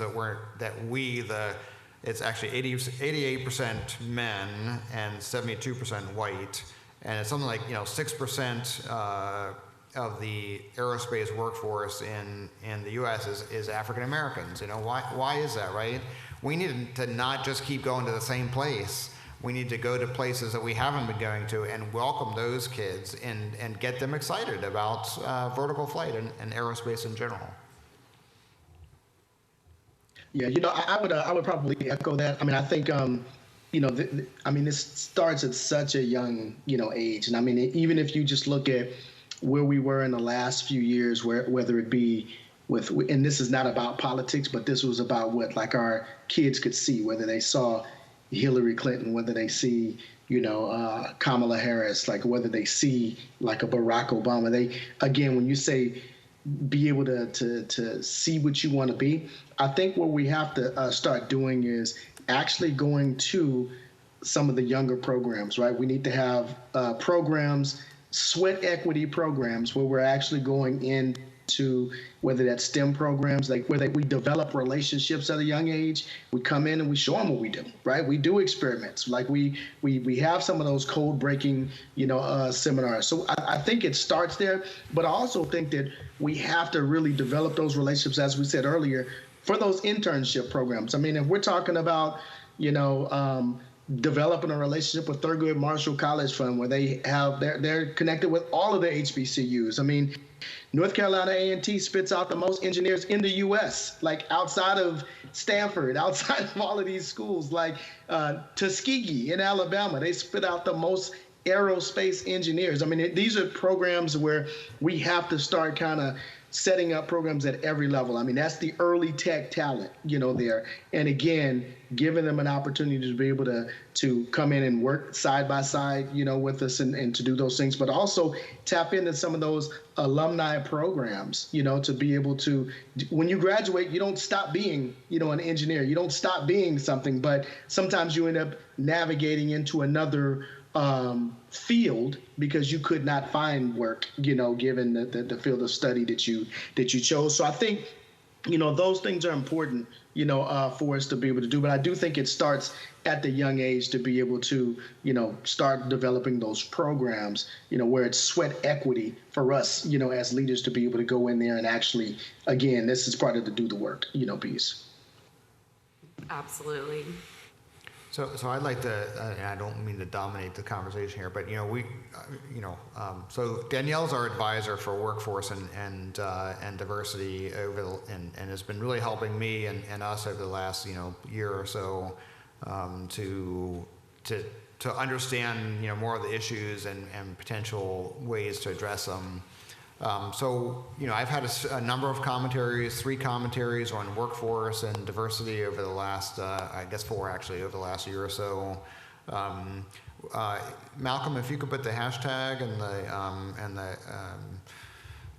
it's actually 88% men and 72% white, and it's something like 6% of the aerospace workforce in the U.S. is African Americans. Why is that, right? We need to not just keep going to the same place. We need to go to places that we haven't been going to and welcome those kids and get them excited about vertical flight and aerospace in general. Yeah, I would probably echo that. I think this starts at such a young age, and even if you just look at where we were in the last few years, whether it be and this is not about politics, but this was about what our kids could see, whether they saw Hillary Clinton, whether they see, Kamala Harris, whether they see a Barack Obama. When you say be able to see what you want to be, I think what we have to start doing is actually going to some of the younger programs, right? We need to have programs, sweat equity programs, where we're actually going into whether that's STEM programs, where we develop relationships at a young age. We come in and we show them what we do, right? We do experiments. We have some of those code breaking, seminars. So I think it starts there, but I also think that we have to really develop those relationships, as we said earlier, for those internship programs. If we're talking about, developing a relationship with Thurgood Marshall College Fund, where they're connected with all of the HBCUs. I mean, North Carolina A&T spits out the most engineers in the U.S., like outside of Stanford, outside of all of these schools, like Tuskegee in Alabama, they spit out the most aerospace engineers. I mean, these are programs where we have to start kind of setting up programs at every level. I mean, that's the early tech talent, there. And again, giving them an opportunity to be able to come in and work side by side, with us and to do those things, but also tap into some of those alumni programs, to be able to, when you graduate, you don't stop being, an engineer. You don't stop being something, but sometimes you end up navigating into another field because you could not find work, given the field of study that you chose. So I think, those things are important, for us to be able to do. But I do think it starts at the young age to be able to, start developing those programs, where it's sweat equity for us, as leaders to be able to go in there and actually, again, this is part of the do the work, piece. Absolutely. So I'd like to, and I don't mean to dominate the conversation here, but so Danielle's our advisor for workforce and diversity and has been really helping me and us over the last year or so to understand more of the issues and potential ways to address them. I've had a number of commentaries, 3 commentaries on workforce and diversity over the last, I guess 4 actually, over the last year or so. Malcolm, if you could put the hashtag and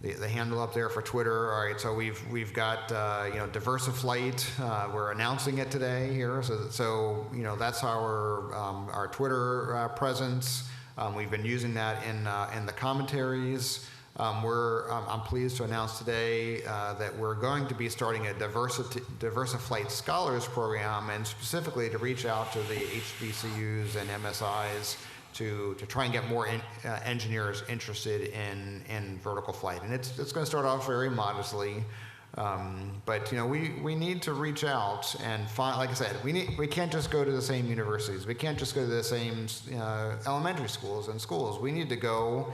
the handle up there for Twitter. All right, so we've got DiversiFlite. We're announcing it today here, so that's our Twitter presence. We've been using that in the commentaries. I'm pleased to announce today that we're going to be starting a DiversiFlite Scholars Program, and specifically to reach out to the HBCUs and MSIs to try and get more engineers interested in vertical flight. And it's going to start off very modestly, but we need to reach out and find, like I said, we can't just go to the same universities. We can't just go to the same elementary schools and schools. We need to go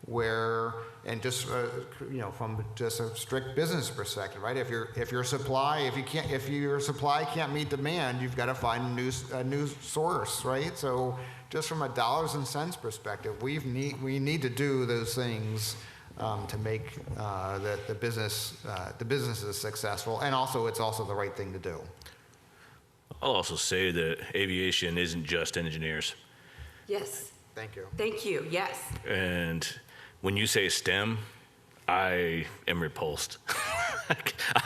where, and just from just a strict business perspective, right? If your supply can't meet demand, you've got to find a new source, right? So just from a dollars and cents perspective, we need to do those things to make the businesses successful, and also it's also the right thing to do. I'll also say that aviation isn't just engineers. Yes. Thank you. Thank you. Yes. And when you say STEM, I am repulsed.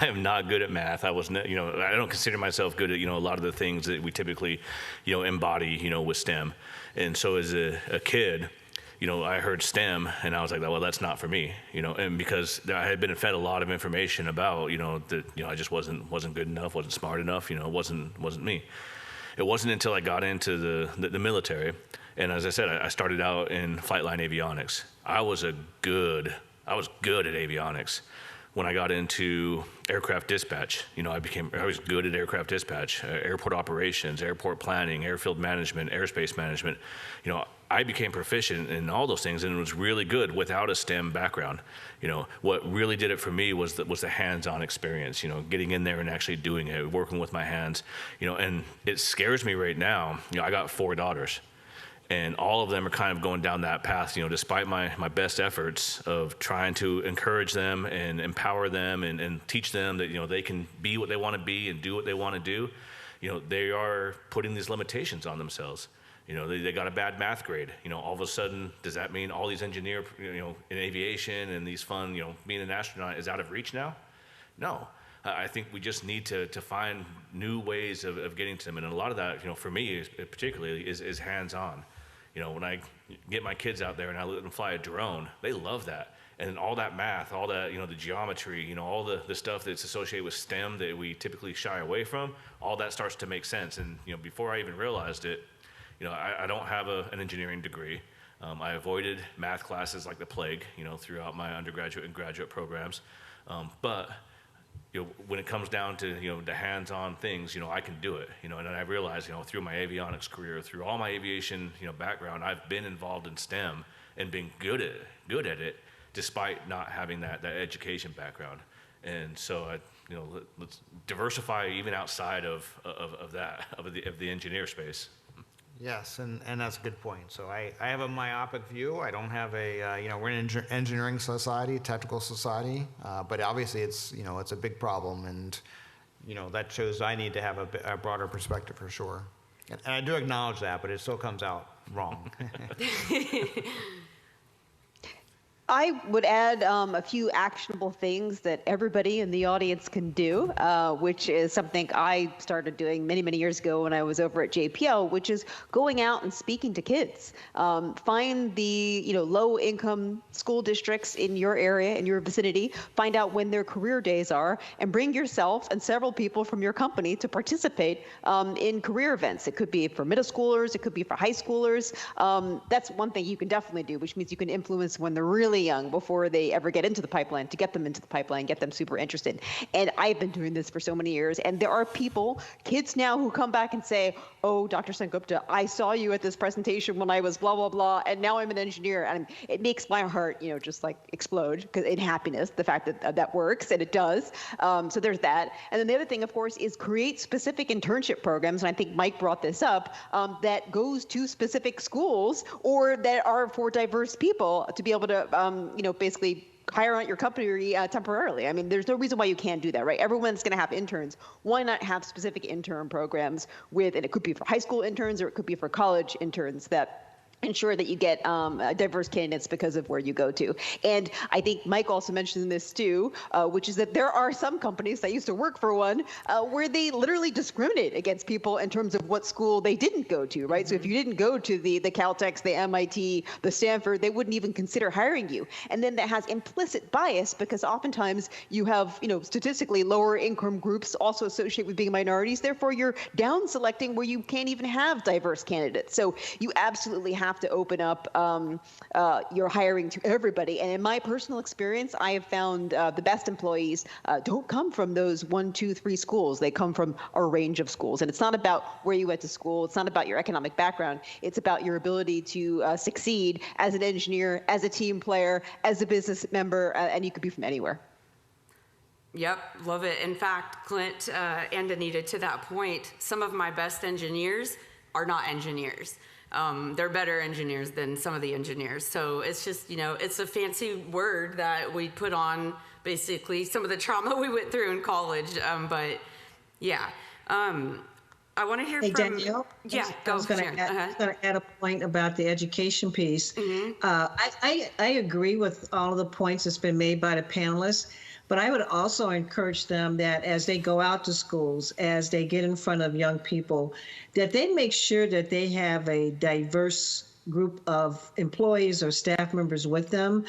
I am not good at math. I don't consider myself good at, a lot of the things that we typically, embody, with STEM. And so as a kid, I heard STEM and I was like, well, that's not for me, and because I had been fed a lot of information about, that, I just wasn't good enough, wasn't smart enough, it wasn't me. It wasn't until I got into the military. And as I said, I started out in flight line avionics. I was good at avionics. When I got into aircraft dispatch, I was good at aircraft dispatch, airport operations, airport planning, airfield management, airspace management. I became proficient in all those things, and it was really good without a STEM background. What really did it for me was the hands-on experience. Getting in there and actually doing it, working with my hands. And it scares me right now. I got 4 daughters. And all of them are kind of going down that path, despite my best efforts of trying to encourage them and empower them and teach them that, they can be what they want to be and do what they want to do. They are putting these limitations on themselves. They got a bad math grade. All of a sudden, does that mean all these engineers, in aviation and these fun, being an astronaut is out of reach now? No. I think we just need to find new ways of getting to them. And a lot of that, for me, particularly, is hands-on. When I get my kids out there and I let them fly a drone, they love that. And all that math, all that, the geometry, all the stuff that's associated with STEM that we typically shy away from, all that starts to make sense. And, before I even realized it, I don't have an engineering degree. I avoided math classes like the plague, throughout my undergraduate and graduate programs. But when it comes down to, the hands-on things, I can do it, and then I realized, through my avionics career, through all my aviation, background, I've been involved in STEM and been good at it, despite not having that education background. And so let's diversify even outside of the engineer space. Yes, and that's a good point. So I have a myopic view. I don't have we're an engineering society, technical society, but obviously it's a big problem, and that shows I need to have a broader perspective for sure. And I do acknowledge that, but it still comes out wrong. I would add a few actionable things that everybody in the audience can do, which is something I started doing many, many years ago when I was over at JPL, which is going out and speaking to kids. Find the low-income school districts in your area, in your vicinity, find out when their career days are, and bring yourself and several people from your company to participate in career events. It could be for middle schoolers, it could be for high schoolers. That's one thing you can definitely do, which means you can influence when they're really young before they ever get into the pipeline, to get them into the pipeline, get them super interested. And I've been doing this for so many years, and there are kids now who come back and say, oh, Dr. Sengupta, I saw you at this presentation when I was blah, blah, blah, and now I'm an engineer. And it makes my heart, just like explode because in happiness, the fact that that works, and it does. So there's that. And then the other thing, of course, is create specific internship programs. And I think Mike brought this up, that goes to specific schools or that are for diverse people to be able to, basically hire out your company temporarily. I mean, there's no reason why you can't do that, right? Everyone's going to have interns. Why not have specific intern programs and it could be for high school interns or it could be for college interns that ensure that you get diverse candidates because of where you go to. And I think Mike also mentioned this too, which is that there are some companies, I used to work for one, where they literally discriminate against people in terms of what school they didn't go to, right? Mm-hmm. So if you didn't go to the Caltechs, the MIT, the Stanford, they wouldn't even consider hiring you. And then that has implicit bias because oftentimes you have, statistically lower income groups also associate with being minorities. Therefore, you're down selecting where you can't even have diverse candidates. So you absolutely have to open up your hiring to everybody. And in my personal experience, I have found the best employees don't come from those 1, 2, 3 schools. They come from a range of schools. And it's not about where you went to school. It's not about your economic background. It's about your ability to succeed as an engineer, as a team player, as a business member, and you could be from anywhere. Yep, love it. In fact, Clint and Anita, to that point, some of my best engineers are not engineers. They're better engineers than some of the engineers. So it's just, it's a fancy word that we put on basically some of the trauma we went through in college. But yeah, I want to hear from Danielle. Yeah, I was going to add a point about the education piece. Mm-hmm. I agree with all of the points that's been made by the panelists. But I would also encourage them that as they go out to schools, as they get in front of young people, that they make sure that they have a diverse group of employees or staff members with them.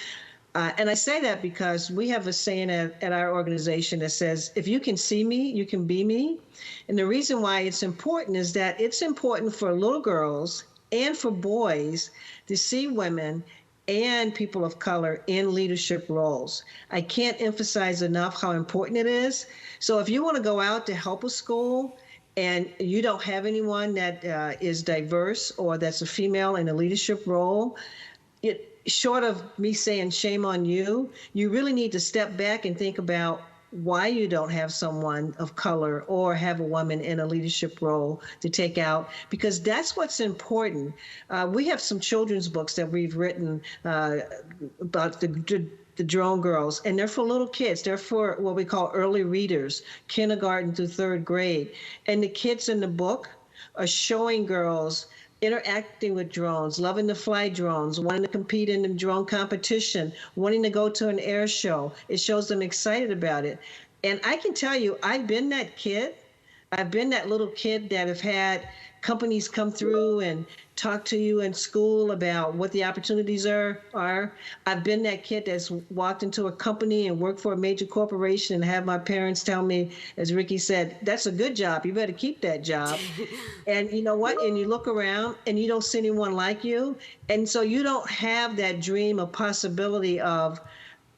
And I say that because we have a saying at our organization that says, if you can see me, you can be me. And the reason why it's important is that it's important for little girls and for boys to see women and people of color in leadership roles. I can't emphasize enough how important it is. So if you want to go out to help a school and you don't have anyone that is diverse or that's a female in a leadership role, short of me saying shame on you, you really need to step back and think about why you don't have someone of color or have a woman in a leadership role to take out, because that's what's important. We have some children's books that we've written about the drone girls, and they're for little kids. They're for what we call early readers, kindergarten through 3rd grade. And the kids in the book are showing girls interacting with drones, loving to fly drones, wanting to compete in the drone competition, wanting to go to an air show. It shows them excited about it. And I can tell you, I've been that kid. I've been that little kid that have had companies come through and talk to you in school about what the opportunities are. I've been that kid that's walked into a company and worked for a major corporation and have my parents tell me, as Ricky said, that's a good job. You better keep that job. And you know what? And you look around and you don't see anyone like you. And so you don't have that dream or possibility of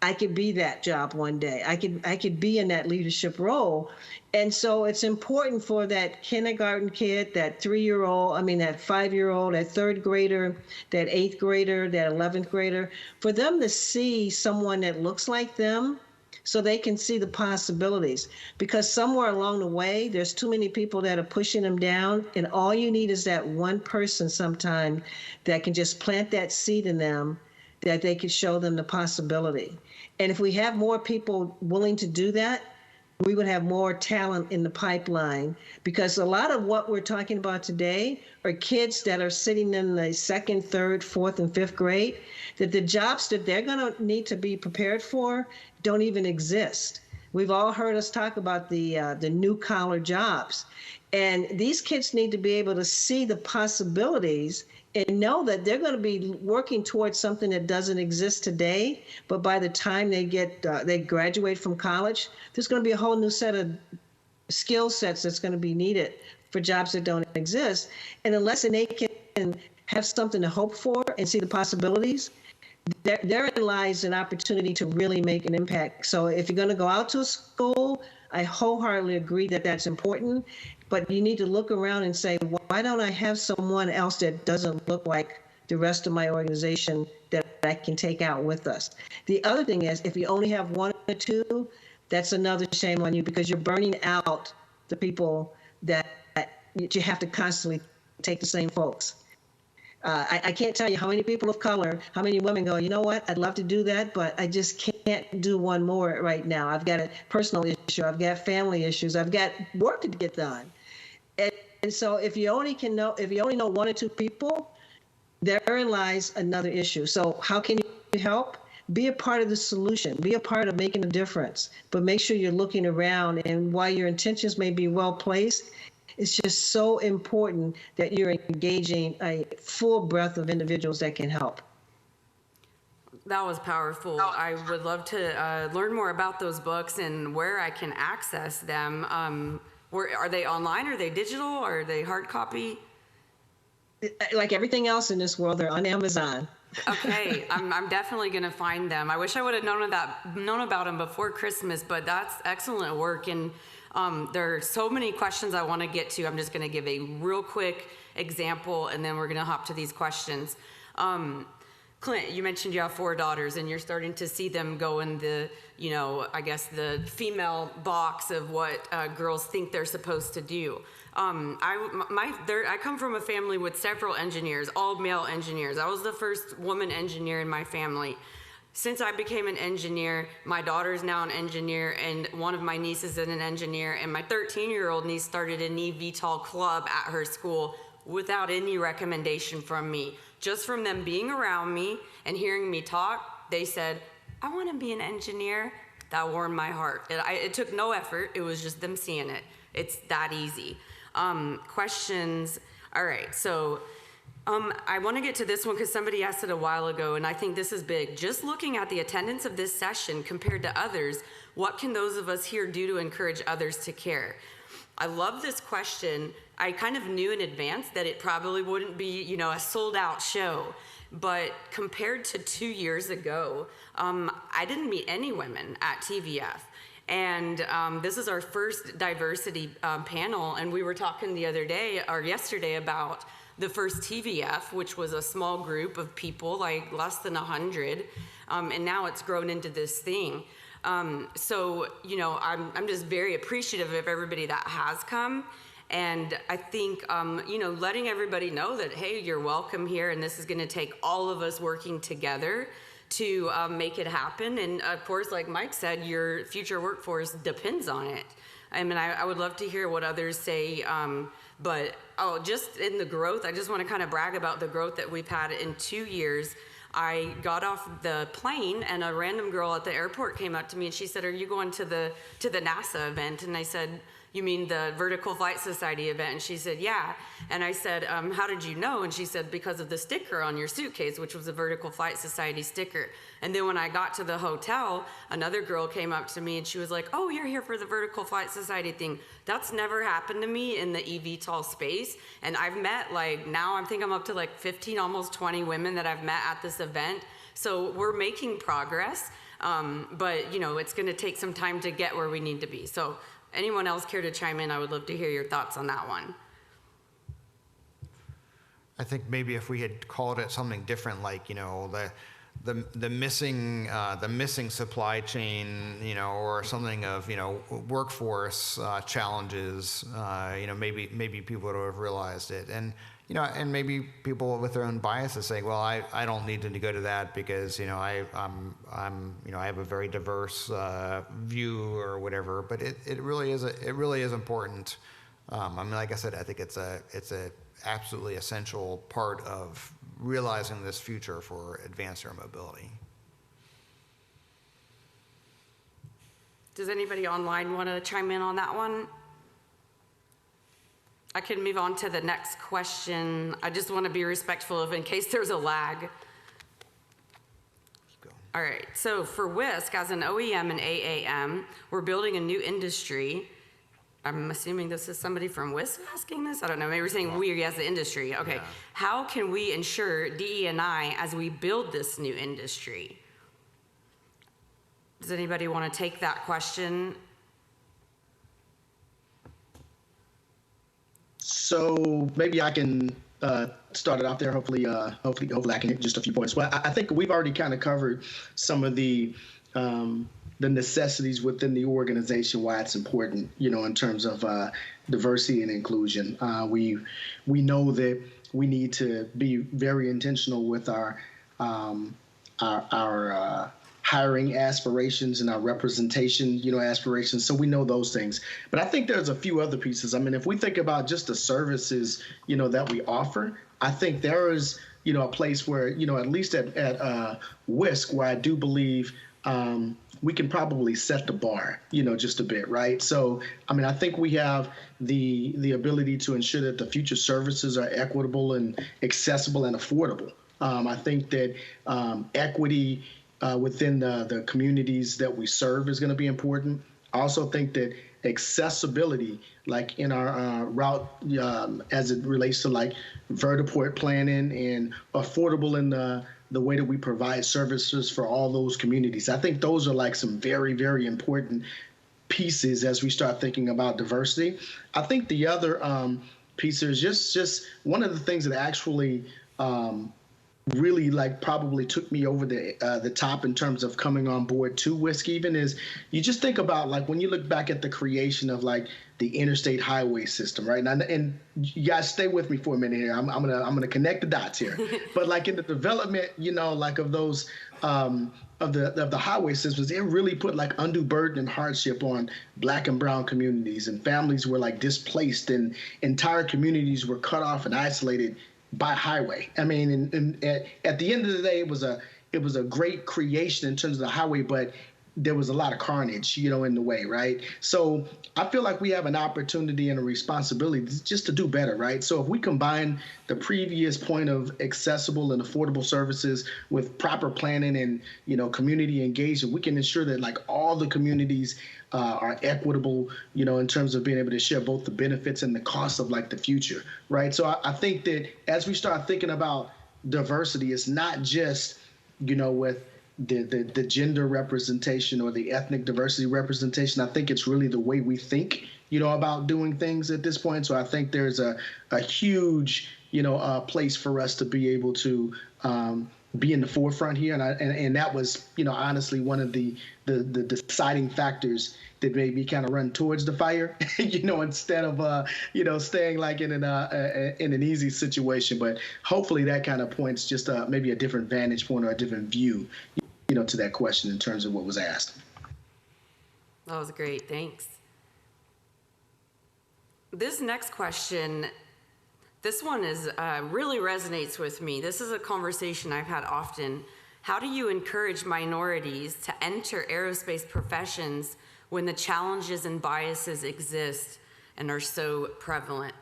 I could be that job one day. I could be in that leadership role. And so it's important for that kindergarten kid, that 3-year-old, that 5-year-old, that 3rd grader, that 8th grader, that 11th grader, for them to see someone that looks like them so they can see the possibilities. Because somewhere along the way, there's too many people that are pushing them down, and all you need is that one person sometime that can just plant that seed in them, that they could show them the possibility. And if we have more people willing to do that, we would have more talent in the pipeline, because a lot of what we're talking about today are kids that are sitting in the 2nd, 3rd, 4th, and 5th grade, that the jobs that they're going to need to be prepared for don't even exist. We've all heard us talk about the new collar jobs. And these kids need to be able to see the possibilities and know that they're going to be working towards something that doesn't exist today, but by the time they graduate from college, there's going to be a whole new set of skill sets that's going to be needed for jobs that don't exist. And unless they can have something to hope for and see the possibilities, therein lies an opportunity to really make an impact. So if you're going to go out to a school, I wholeheartedly agree that that's important. But you need to look around and say, why don't I have someone else that doesn't look like the rest of my organization that I can take out with us? The other thing is, if you only have 1 or 2, that's another shame on you, because you're burning out the people that you have to constantly take the same folks. I can't tell you how many people of color, how many women go, you know what, I'd love to do that, but I just can't do one more right now. I've got a personal issue. I've got family issues. I've got work to get done. And so if you only know 1 or 2 people, therein lies another issue. So how can you help? Be a part of the solution. Be a part of making a difference. But make sure you're looking around. And while your intentions may be well placed, it's just so important that you're engaging a full breadth of individuals that can help. That was powerful. I would love to learn more about those books and where I can access them. Are they online? Are they digital? Are they hard copy? Like everything else in this world, they're on Amazon. Okay, I'm definitely going to find them. I wish I would have known about them before Christmas, but that's excellent work. And there are so many questions I want to get to. I'm just going to give a real quick example, and then we're going to hop to these questions. Clint, you mentioned you have 4 daughters, and you're starting to see them go in the, I guess the female box of what girls think they're supposed to do. I come from a family with several engineers, all male engineers. I was the first woman engineer in my family. Since I became an engineer, my daughter's now an engineer, and one of my nieces is an engineer, and my 13-year-old niece started an eVTOL club at her school without any recommendation from me. Just from them being around me and hearing me talk, they said, I want to be an engineer. That warmed my heart. It took no effort. It was just them seeing it. It's that easy. Questions. All right. So I want to get to this one because somebody asked it a while ago, and I think this is big. Just looking at the attendance of this session compared to others, what can those of us here do to encourage others to care? I love this question. I kind of knew in advance that it probably wouldn't be, a sold-out show. But compared to 2 years ago, I didn't meet any women at TVF. And this is our first diversity panel, and we were talking yesterday about the first TVF, which was a small group of people, like less than 100, and now it's grown into this thing. So, I'm just very appreciative of everybody that has come. And I think, letting everybody know that, hey, you're welcome here, and this is going to take all of us working together to make it happen. And of course, like Mike said, your future workforce depends on it. I mean, I would love to hear what others say, but just in the growth, I just want to kind of brag about the growth that we've had in 2 years. I got off the plane, and a random girl at the airport came up to me, and she said, are you going to the NASA event? And I said, you mean the Vertical Flight Society event? And she said, yeah. And I said, how did you know? And she said, because of the sticker on your suitcase, which was a Vertical Flight Society sticker. And then when I got to the hotel, another girl came up to me, and she was like, oh, you're here for the Vertical Flight Society thing. That's never happened to me in the eVTOL space. And I've met, now I think I'm up to 15, almost 20 women that I've met at this event. So we're making progress. But, you know, it's going to take some time to get where we need to be. So anyone else care to chime in? I would love to hear your thoughts on that one. I think maybe if we had called it something different, like, you know, the missing supply chain, you know, or something of, you know, workforce challenges, you know, maybe people would have realized it. And, you know, and maybe people with their own biases saying, well, I don't need to go to that because, you know, I'm you know, I have a very diverse view or whatever. But it really is important. I mean, like I said, I think it's a absolutely essential part of realizing this future for advanced air mobility. Does anybody online want to chime in on that one? I can move on to the next question. I just want to be respectful of in case there's a lag. All right, so for Wisk, as an OEM and AAM, we're building a new industry. I'm assuming this is somebody from Wisk asking this? I don't know, maybe we're saying we as the industry. Okay, yeah. How can we ensure DE&I as we build this new industry? Does anybody want to take that question? So maybe I can start it off there. Hopefully I can hit just a few points. Well, I think we've already kind of covered some of the necessities within the organization, why it's important, you know, in terms of diversity and inclusion. We know that we need to be very intentional with our hiring aspirations and our representation, you know, aspirations. So we know those things. But I think there's a few other pieces. I mean, if we think about just the services, you know, that we offer, I think there is, you know, a place where, you know, at least at Wisk, where I do believe we can probably set the bar, you know, just a bit, right? So, I mean, I think we have the ability to ensure that the future services are equitable and accessible and affordable. I think that equity within the communities that we serve is going to be important. I also think that accessibility, like in our route as it relates to like vertiport planning and affordable in the way that we provide services for all those communities. I think those are like some very, very important pieces as we start thinking about diversity. I think the other piece is just one of the things that actually really like probably took me over the top in terms of coming on board to Wisk even is you just think about like when you look back at the creation of like the interstate highway system, right? And you guys stay with me for a minute here. I'm gonna connect the dots here. But like in the development, you know, like of those of the highway systems, it really put like undue burden and hardship on Black and brown communities, and families were like displaced and entire communities were cut off and isolated by highway. I mean, and at the end of the day, it was a great creation in terms of the highway, but there was a lot of carnage, you know, in the way, right? So I feel like we have an opportunity and a responsibility just to do better, right? So if we combine the previous point of accessible and affordable services with proper planning and, you know, community engagement, we can ensure that like all the communities are equitable, you know, in terms of being able to share both the benefits and the costs of like the future, right? So I think that as we start thinking about diversity, it's not just, you know, with the gender representation or the ethnic diversity representation. I think it's really the way we think, you know, about doing things at this point. So I think there's a huge, you know, place for us to be able to be in the forefront here. And that was, you know, honestly, one of the deciding factors that made me kind of run towards the fire, you know, instead of, you know, staying like in an easy situation. But hopefully that kind of points just maybe a different vantage point or a different view, you know, to that question in terms of what was asked. That was great. Thanks. This next question, this one is really resonates with me. This is a conversation I've had often. How do you encourage minorities to enter aerospace professions when the challenges and biases exist and are so prevalent?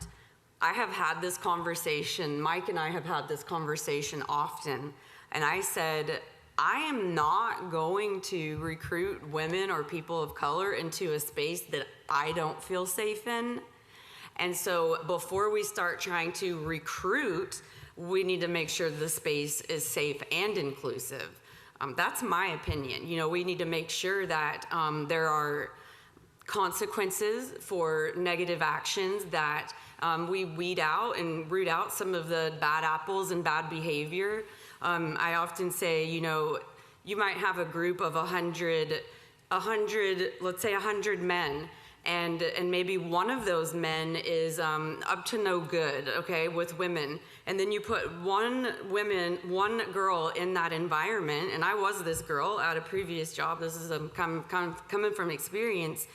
I have had this conversation, Mike and I have had this conversation often, and I said, I am not going to recruit women or people of color into a space that I don't feel safe in. And so before we start trying to recruit, we need to make sure the space is safe and inclusive. That's my opinion. We need to make sure that there are consequences for negative actions, that we weed out and root out some of the bad apples and bad behavior. I often say, you might have a group of 100, let's say 100 men, and maybe one of those men is up to no good, okay, with women. And then you put one girl in that environment, and I was this girl at a previous job. This is coming from experience.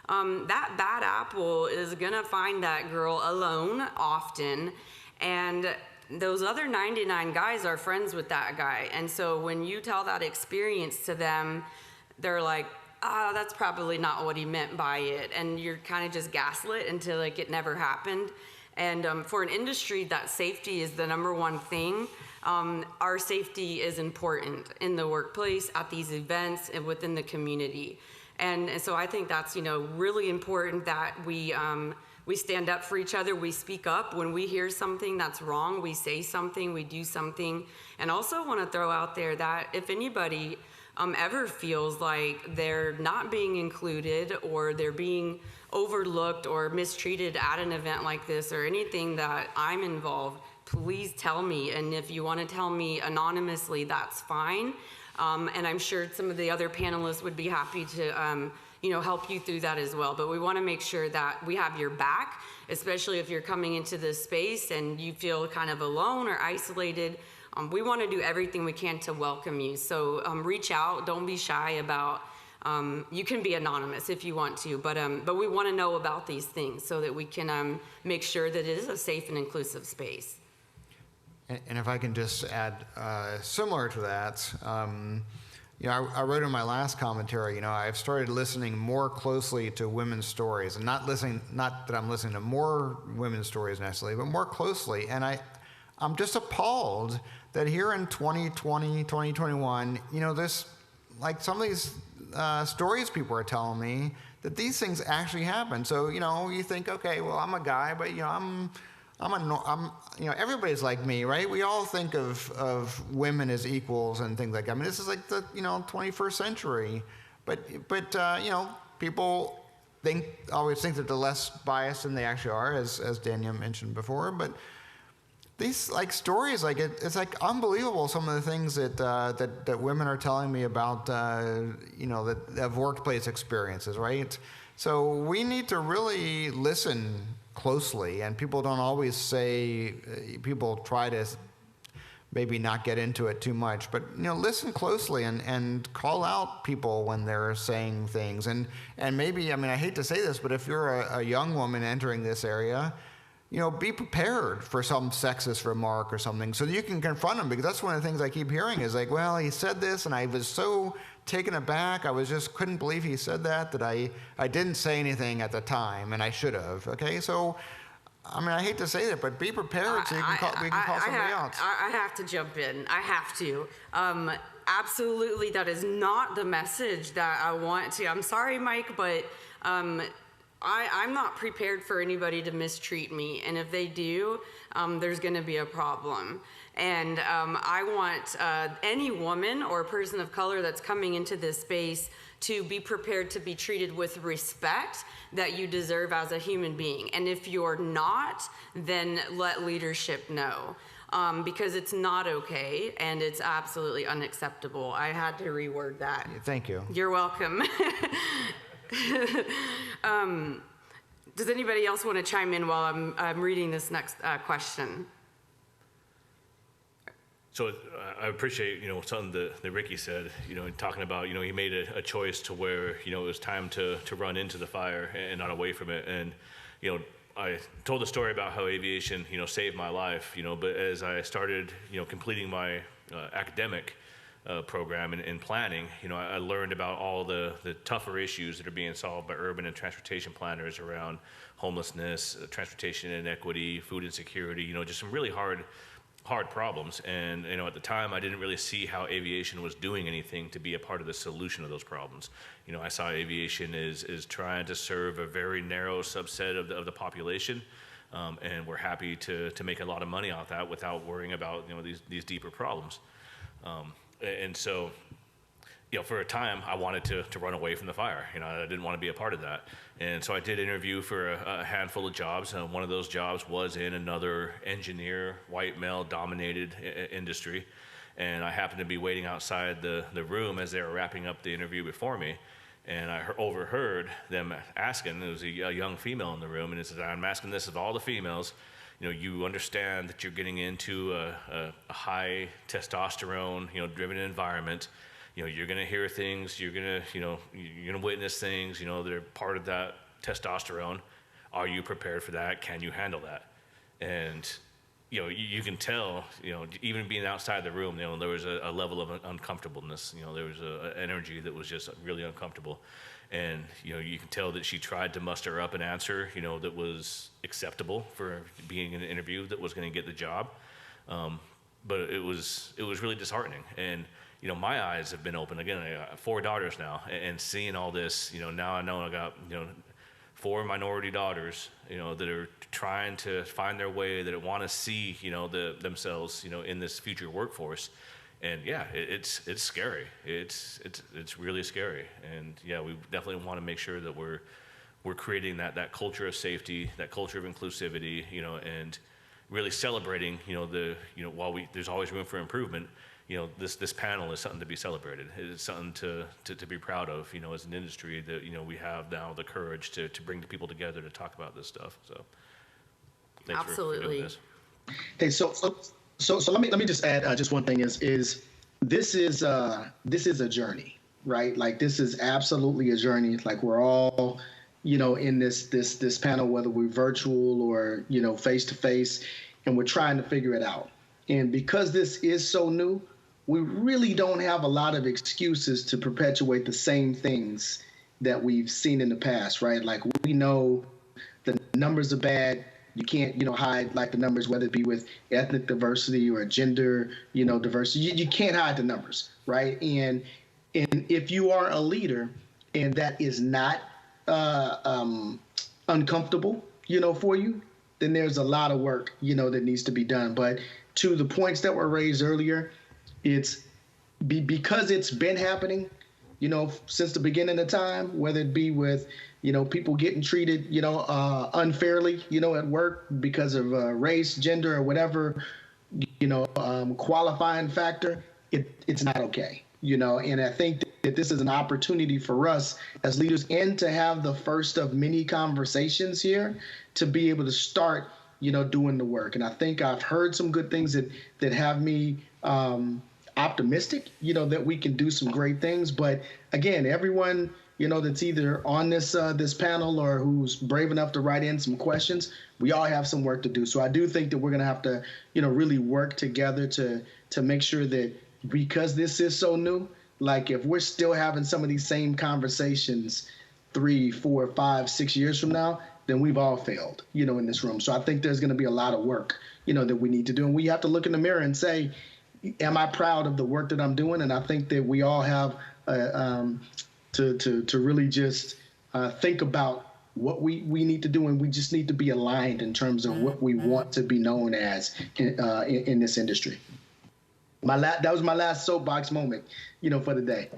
That bad apple is gonna find that girl alone often, and those other 99 guys are friends with that guy. And so when you tell that experience to them, they're like, that's probably not what he meant by it. And you're kind of just gaslit until like it never happened. And for an industry that safety is the number one thing, our safety is important in the workplace, at these events, and within the community. And so I think that's, really important that we stand up for each other. We speak up when we hear something that's wrong. We say something, we do something. And also want to throw out there that if anybody ever feels like they're not being included, or they're being overlooked or mistreated at an event like this, or anything that I'm involved, please tell me. And if you want to tell me anonymously, that's fine. And I'm sure some of the other panelists would be happy to help you through that as well. But we want to make sure that we have your back, especially if you're coming into this space and you feel kind of alone or isolated. We want to do everything we can to welcome you. So reach out. Don't be shy about. You can be anonymous if you want to, but we want to know about these things so that we can make sure that it is a safe and inclusive space. And if I can just add, similar to that, I wrote in my last commentary, I've started listening more closely to women's stories, and not that I'm listening to more women's stories necessarily, but more closely. And I'm just appalled that here in 2020, 2021, there's like some of these stories people are telling me that these things actually happen. So, you think, okay, well, I'm a guy, but everybody's like me, right? We all think of women as equals and things like that. I mean, this is like the 21st century, but people always think that they're less biased than they actually are, as Danielle mentioned before. But these like stories, like it's like unbelievable. Some of the things that women are telling me about, that of workplace experiences, right? So we need to really listen closely, and people don't always say, people try to maybe not get into it too much, but listen closely and call out people when they're saying things. And maybe, I hate to say this, but if you're a young woman entering this area, be prepared for some sexist remark or something so that you can confront them, because that's one of the things I keep hearing is like, well, he said this and I was so taken aback, I couldn't believe he said that I didn't say anything at the time, and I should have. Okay, so I hate to say that, but be prepared so we can call somebody else. I have to jump in. I have to. Absolutely, that is not the message that I want to. I'm sorry, Mike, but I'm not prepared for anybody to mistreat me, and if they do, there's going to be a problem. And I want any woman or person of color that's coming into this space to be prepared to be treated with respect that you deserve as a human being. And if you're not, then let leadership know. Because it's not okay, and it's absolutely unacceptable. I had to reword that. Thank you. You're welcome. Does anybody else want to chime in while I'm reading this next question? So I appreciate, something that Ricky said, talking about, he made a choice to where, it was time to run into the fire and not away from it. And, I told the story about how aviation, saved my life, but as I started, completing my academic program and planning, I learned about all the tougher issues that are being solved by urban and transportation planners around homelessness, transportation inequity, food insecurity, just some really hard problems. And at the time I didn't really see how aviation was doing anything to be a part of the solution of those problems. I saw aviation as trying to serve a very narrow subset of the population, and we're happy to make a lot of money off that without worrying about these deeper problems. And so for a time, I wanted to run away from the fire. I didn't want to be a part of that. And so I did interview for a handful of jobs. One of those jobs was in another engineer, white male-dominated industry. And I happened to be waiting outside the room as they were wrapping up the interview before me. And I overheard them asking, there was a young female in the room, and it said, I'm asking this of all the females. You understand that you're getting into a high testosterone, driven environment. You're going to hear things. You're going to witness things. that are part of that testosterone. Are you prepared for that? Can you handle that? And you can tell. Even being outside the room, there was a level of uncomfortableness. There was an energy that was just really uncomfortable. And you can tell that she tried to muster up an answer, that was acceptable for being in an interview that was going to get the job, but it was really disheartening. And my eyes have been open again. I got 4 daughters now, and seeing all this, now I know I got 4 minority daughters, that are trying to find their way, that want to see themselves, in this future workforce. And yeah, it's scary. It's really scary. And yeah, we definitely want to make sure that we're creating that culture of safety, that culture of inclusivity, and really celebrating, while there's always room for improvement, this panel is something to be celebrated. It's something to be proud of, as an industry that, we have now the courage to bring the people together to talk about this stuff. So thanks Absolutely. for doing this. Hey, so let me just add just one thing is this is a journey, right? Like this is absolutely a journey. Like we're all, in this panel, whether we're virtual or, face to face, and we're trying to figure it out. And because this is so new, we really don't have a lot of excuses to perpetuate the same things that we've seen in the past, right? Like we know the numbers are bad. You can't, hide like the numbers, whether it be with ethnic diversity or gender, diversity. You can't hide the numbers, right? And if you are a leader and that is not uncomfortable, for you, then there's a lot of work, that needs to be done. But to the points that were raised earlier, it's because it's been happening, since the beginning of time, whether it be with, people getting treated, unfairly, at work because of race, gender, or whatever, qualifying factor, it's not okay, and I think that this is an opportunity for us as leaders and to have the first of many conversations here to be able to start, doing the work. And I think I've heard some good things that have me optimistic, that we can do some great things. But again, everyone, that's either on this panel or who's brave enough to write in some questions, we all have some work to do. So I do think that we're going to have to, really work together to make sure that because this is so new, like if we're still having some of these same conversations 3, 4, 5, 6 years from now, then we've all failed, in this room. So I think there's going to be a lot of work, that we need to do. And we have to look in the mirror and say, am I proud of the work that I'm doing? And I think that we all have to really just think about what we need to do, and we just need to be aligned in terms of what we want to be known as in this industry. That was my last soapbox moment, for the day.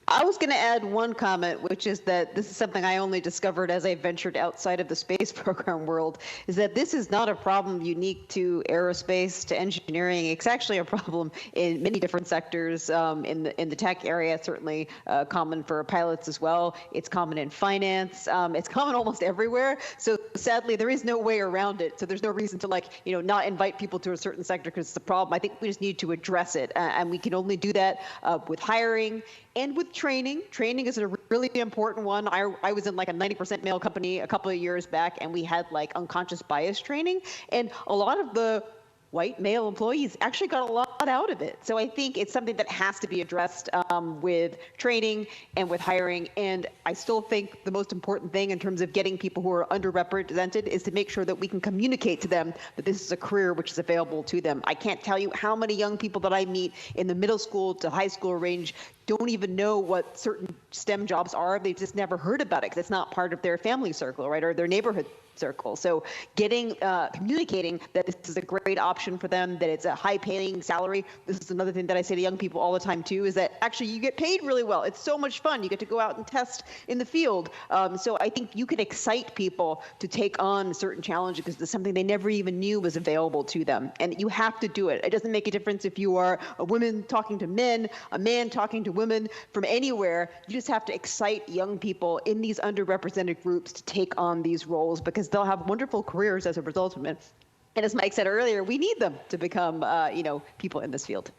I was going to add one comment, which is that this is something I only discovered as I ventured outside of the space program world, is that this is not a problem unique to aerospace, to engineering. It's actually a problem in many different sectors. In the tech area, certainly common for pilots as well. It's common in finance. It's common almost everywhere. So sadly, there is no way around it. So there's no reason to not invite people to a certain sector because it's a problem. I think we just need to address it. And we can only do that with hiring and with training. Training is a really important one. I was in like a 90% male company a couple of years back, and we had like unconscious bias training, and a lot of the white male employees actually got a lot out of it. So I think it's something that has to be addressed with training and with hiring. And I still think the most important thing in terms of getting people who are underrepresented is to make sure that we can communicate to them that this is a career which is available to them. I can't tell you how many young people that I meet in the middle school to high school range don't even know what certain STEM jobs are. They've just never heard about it because it's not part of their family circle, right, or their neighborhood circle. So communicating that this is a great option for them, that it's a high-paying salary. This is another thing that I say to young people all the time too, is that actually you get paid really well. It's so much fun. You get to go out and test in the field. So I think you can excite people to take on certain challenges because it's something they never even knew was available to them. And you have to do it. It doesn't make a difference if you are a woman talking to men, a man talking to women, from anywhere. You just have to excite young people in these underrepresented groups to take on these roles, because they'll have wonderful careers as a result of it. And as Mike said earlier, we need them to become, people in this field.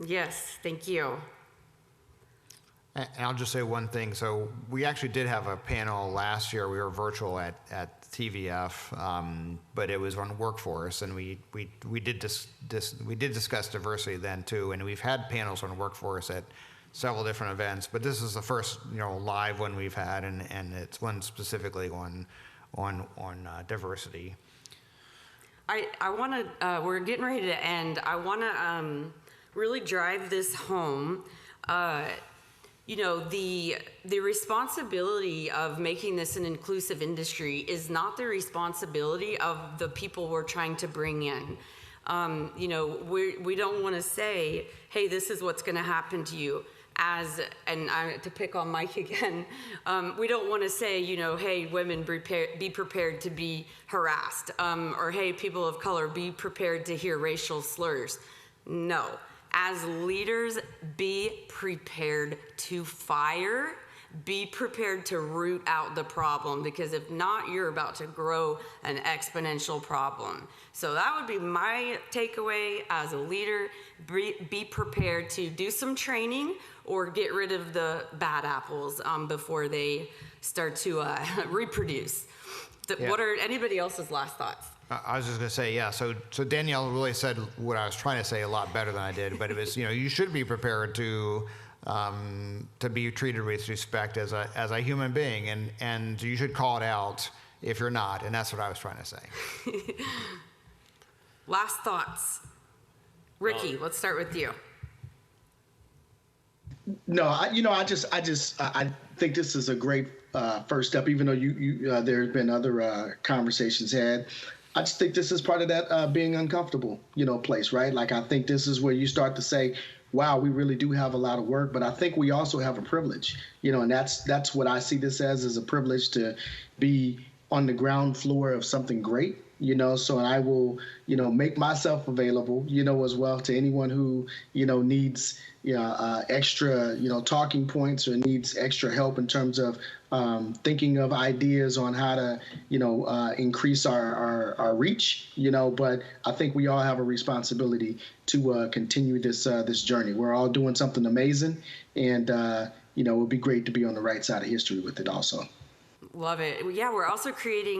Yes, thank you. And I'll just say one thing. So we actually did have a panel last year. We were virtual at TVF, but it was on workforce, and we did discuss diversity then too. And we've had panels on workforce at several different events, but this is the first live one we've had, and it's one specifically on diversity. I want to, we're getting ready to end. I want to really drive this home. The responsibility of making this an inclusive industry is not the responsibility of the people we're trying to bring in. We don't want to say, hey, this is what's going to happen to you. To pick on Mike again, we don't want to say, hey, women, be prepared to be harassed, or hey, people of color, be prepared to hear racial slurs. No. As leaders, be prepared to fire, be prepared to root out the problem, because if not, you're about to grow an exponential problem. So that would be my takeaway as a leader. Be prepared to do some training or get rid of the bad apples before they start to reproduce. Yeah. What are anybody else's last thoughts? I was just going to say, yeah, so Danielle really said what I was trying to say a lot better than I did, but it was, you should be prepared to be treated with respect as a human being, and you should call it out if you're not, and that's what I was trying to say. Last thoughts. Ricky, let's start with you. No, I think this is a great first step, even though there have been other conversations had. I just think this is part of that being uncomfortable, place, right? Like, I think this is where you start to say, wow, we really do have a lot of work, but I think we also have a privilege, and that's what I see this as a privilege to be on the ground floor of something great, so I will, make myself available, as well to anyone who, needs, extra, talking points or needs extra help in terms of thinking of ideas on how to, increase our reach, but I think we all have a responsibility to continue this journey. We're all doing something amazing, and, it would be great to be on the right side of history with it also. Love it. Yeah, we're also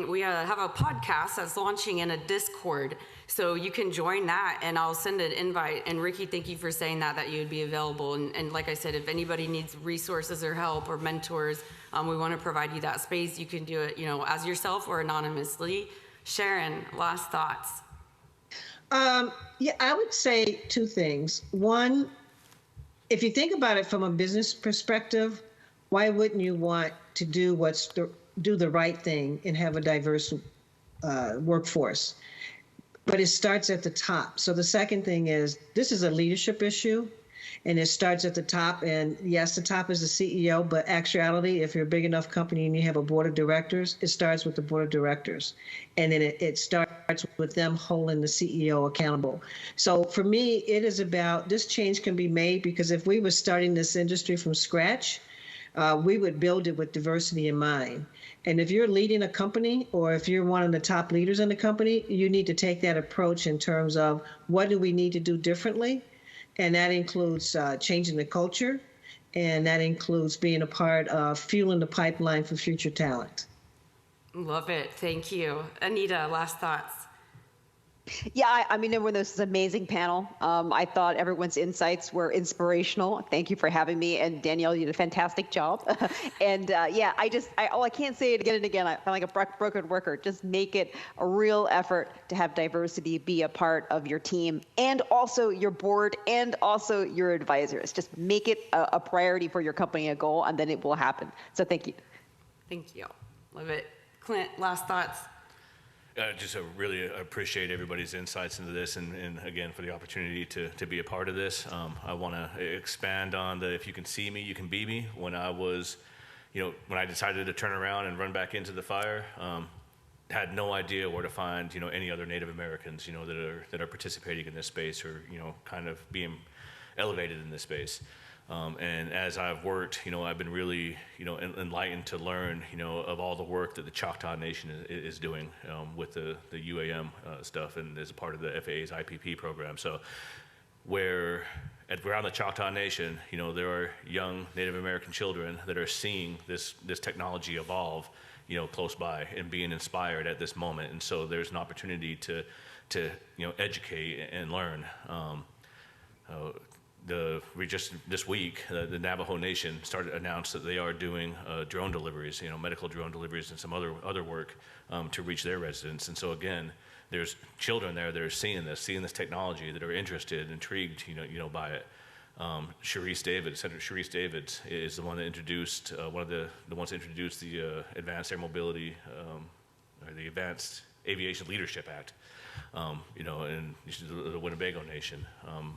we have a podcast that's launching in a Discord, so you can join that, and I'll send an invite. And Ricky, thank you for saying that you would be available. And like I said, if anybody needs resources or help or mentors, we want to provide you that space. You can do it, as yourself or anonymously. Sharon, last thoughts. Yeah, I would say two things. One, if you think about it from a business perspective, why wouldn't you want to do the right thing and have a diverse workforce? But it starts at the top. So the second thing is, this is a leadership issue, and it starts at the top. And yes, the top is the CEO, but actuality, if you're a big enough company and you have a board of directors, it starts with the board of directors. And then it starts with them holding the CEO accountable. So for me, it is about, this change can be made, because if we were starting this industry from scratch, we would build it with diversity in mind. And if you're leading a company, or if you're one of the top leaders in the company, you need to take that approach in terms of, what do we need to do differently? And that includes changing the culture, and that includes being a part of fueling the pipeline for future talent. Love it. Thank you. Anita, last thoughts. Yeah, I mean, everyone, this is an amazing panel. I thought everyone's insights were inspirational. Thank you for having me. And Danielle, you did a fantastic job. And yeah, I can't say it again and again. I feel like a broken worker. Just make it a real effort to have diversity be a part of your team and also your board and also your advisors. Just make it a priority for your company, a goal, and then it will happen. So thank you. Thank you. Love it. Clint, last thoughts? Just really appreciate everybody's insights into this, and again, for the opportunity to be a part of this. I want to expand on the if you can see me, you can be me. When I was, when I decided to turn around and run back into the fire, had no idea where to find, any other Native Americans, that are participating in this space or, kind of being elevated in this space. And as I've worked, I've been really, enlightened to learn, of all the work that the Choctaw Nation is doing with the UAM stuff and as a part of the FAA's IPP program. So around the Choctaw Nation, there are young Native American children that are seeing this technology evolve, close by and being inspired at this moment. And so there's an opportunity to educate and learn. Just this week, the Navajo Nation announced that they are doing drone deliveries, medical drone deliveries and some other work to reach their residents. And so again, there's children there that are seeing this technology, that are interested, intrigued, by it. Senator Sharice Davids is the one that introduced one of the ones that introduced the Advanced Air Mobility or the Advanced Aviation Leadership Act. And the Winnebago Nation.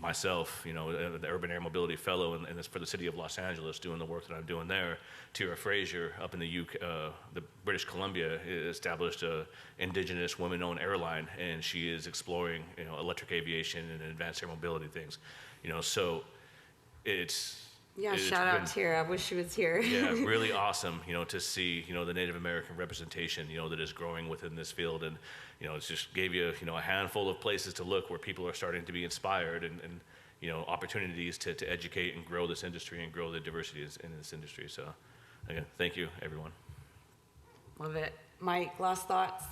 Myself, the Urban Air Mobility Fellow, and it's for the city of Los Angeles, doing the work that I'm doing there. Tira Frazier up in the UK, the British Columbia, established a indigenous women-owned airline, and she is exploring, electric aviation and advanced air mobility things. So it's. Yeah, shout out Tira. I wish she was here. Yeah, really awesome, to see, the Native American representation, that is growing within this field. And, it's just gave you, a handful of places to look where people are starting to be inspired and opportunities to educate and grow this industry and grow the diversity in this industry. So, again, thank you, everyone. Love it. Mike, last thoughts?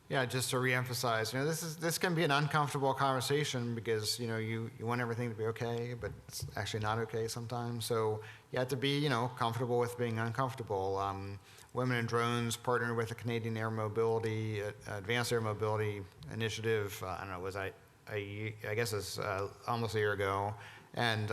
Yeah, just to reemphasize, this can be an uncomfortable conversation because, you want everything to be okay, but it's actually not okay sometimes. So you have to be, comfortable with being uncomfortable. Women in Drones partnered with the Canadian Air Mobility, Advanced Air Mobility Initiative, I don't know, I guess it's almost a year ago. And,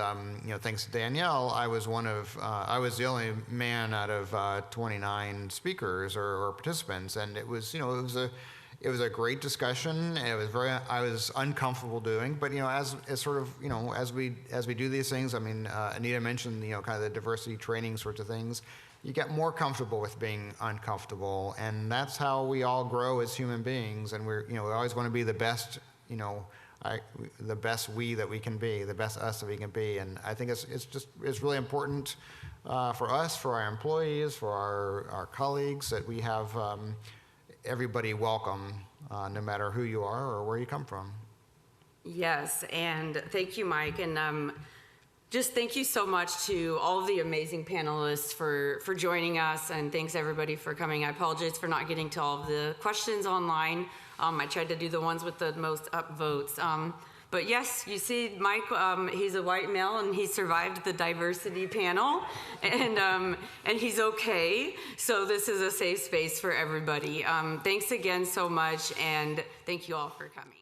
thanks to Danielle, I was I was the only man out of 29 speakers or participants. And it was, it was a great discussion, and I was uncomfortable doing, but as sort of as we do these things, I mean, Anita mentioned kind of the diversity training sorts of things. You get more comfortable with being uncomfortable, and that's how we all grow as human beings. And we always want to be the best, the best we that we can be, the best us that we can be. And I think it's really important for us, for our employees, for our colleagues, that we have. Everybody welcome, no matter who you are or where you come from. Yes, and thank you, Mike, and just thank you so much to all of the amazing panelists for joining us, and thanks everybody for coming. I apologize for not getting to all of the questions online. I tried to do the ones with the most up votes. But yes, you see Mike, he's a white male and he survived the diversity panel, and he's okay. So this is a safe space for everybody. Thanks again so much, and thank you all for coming.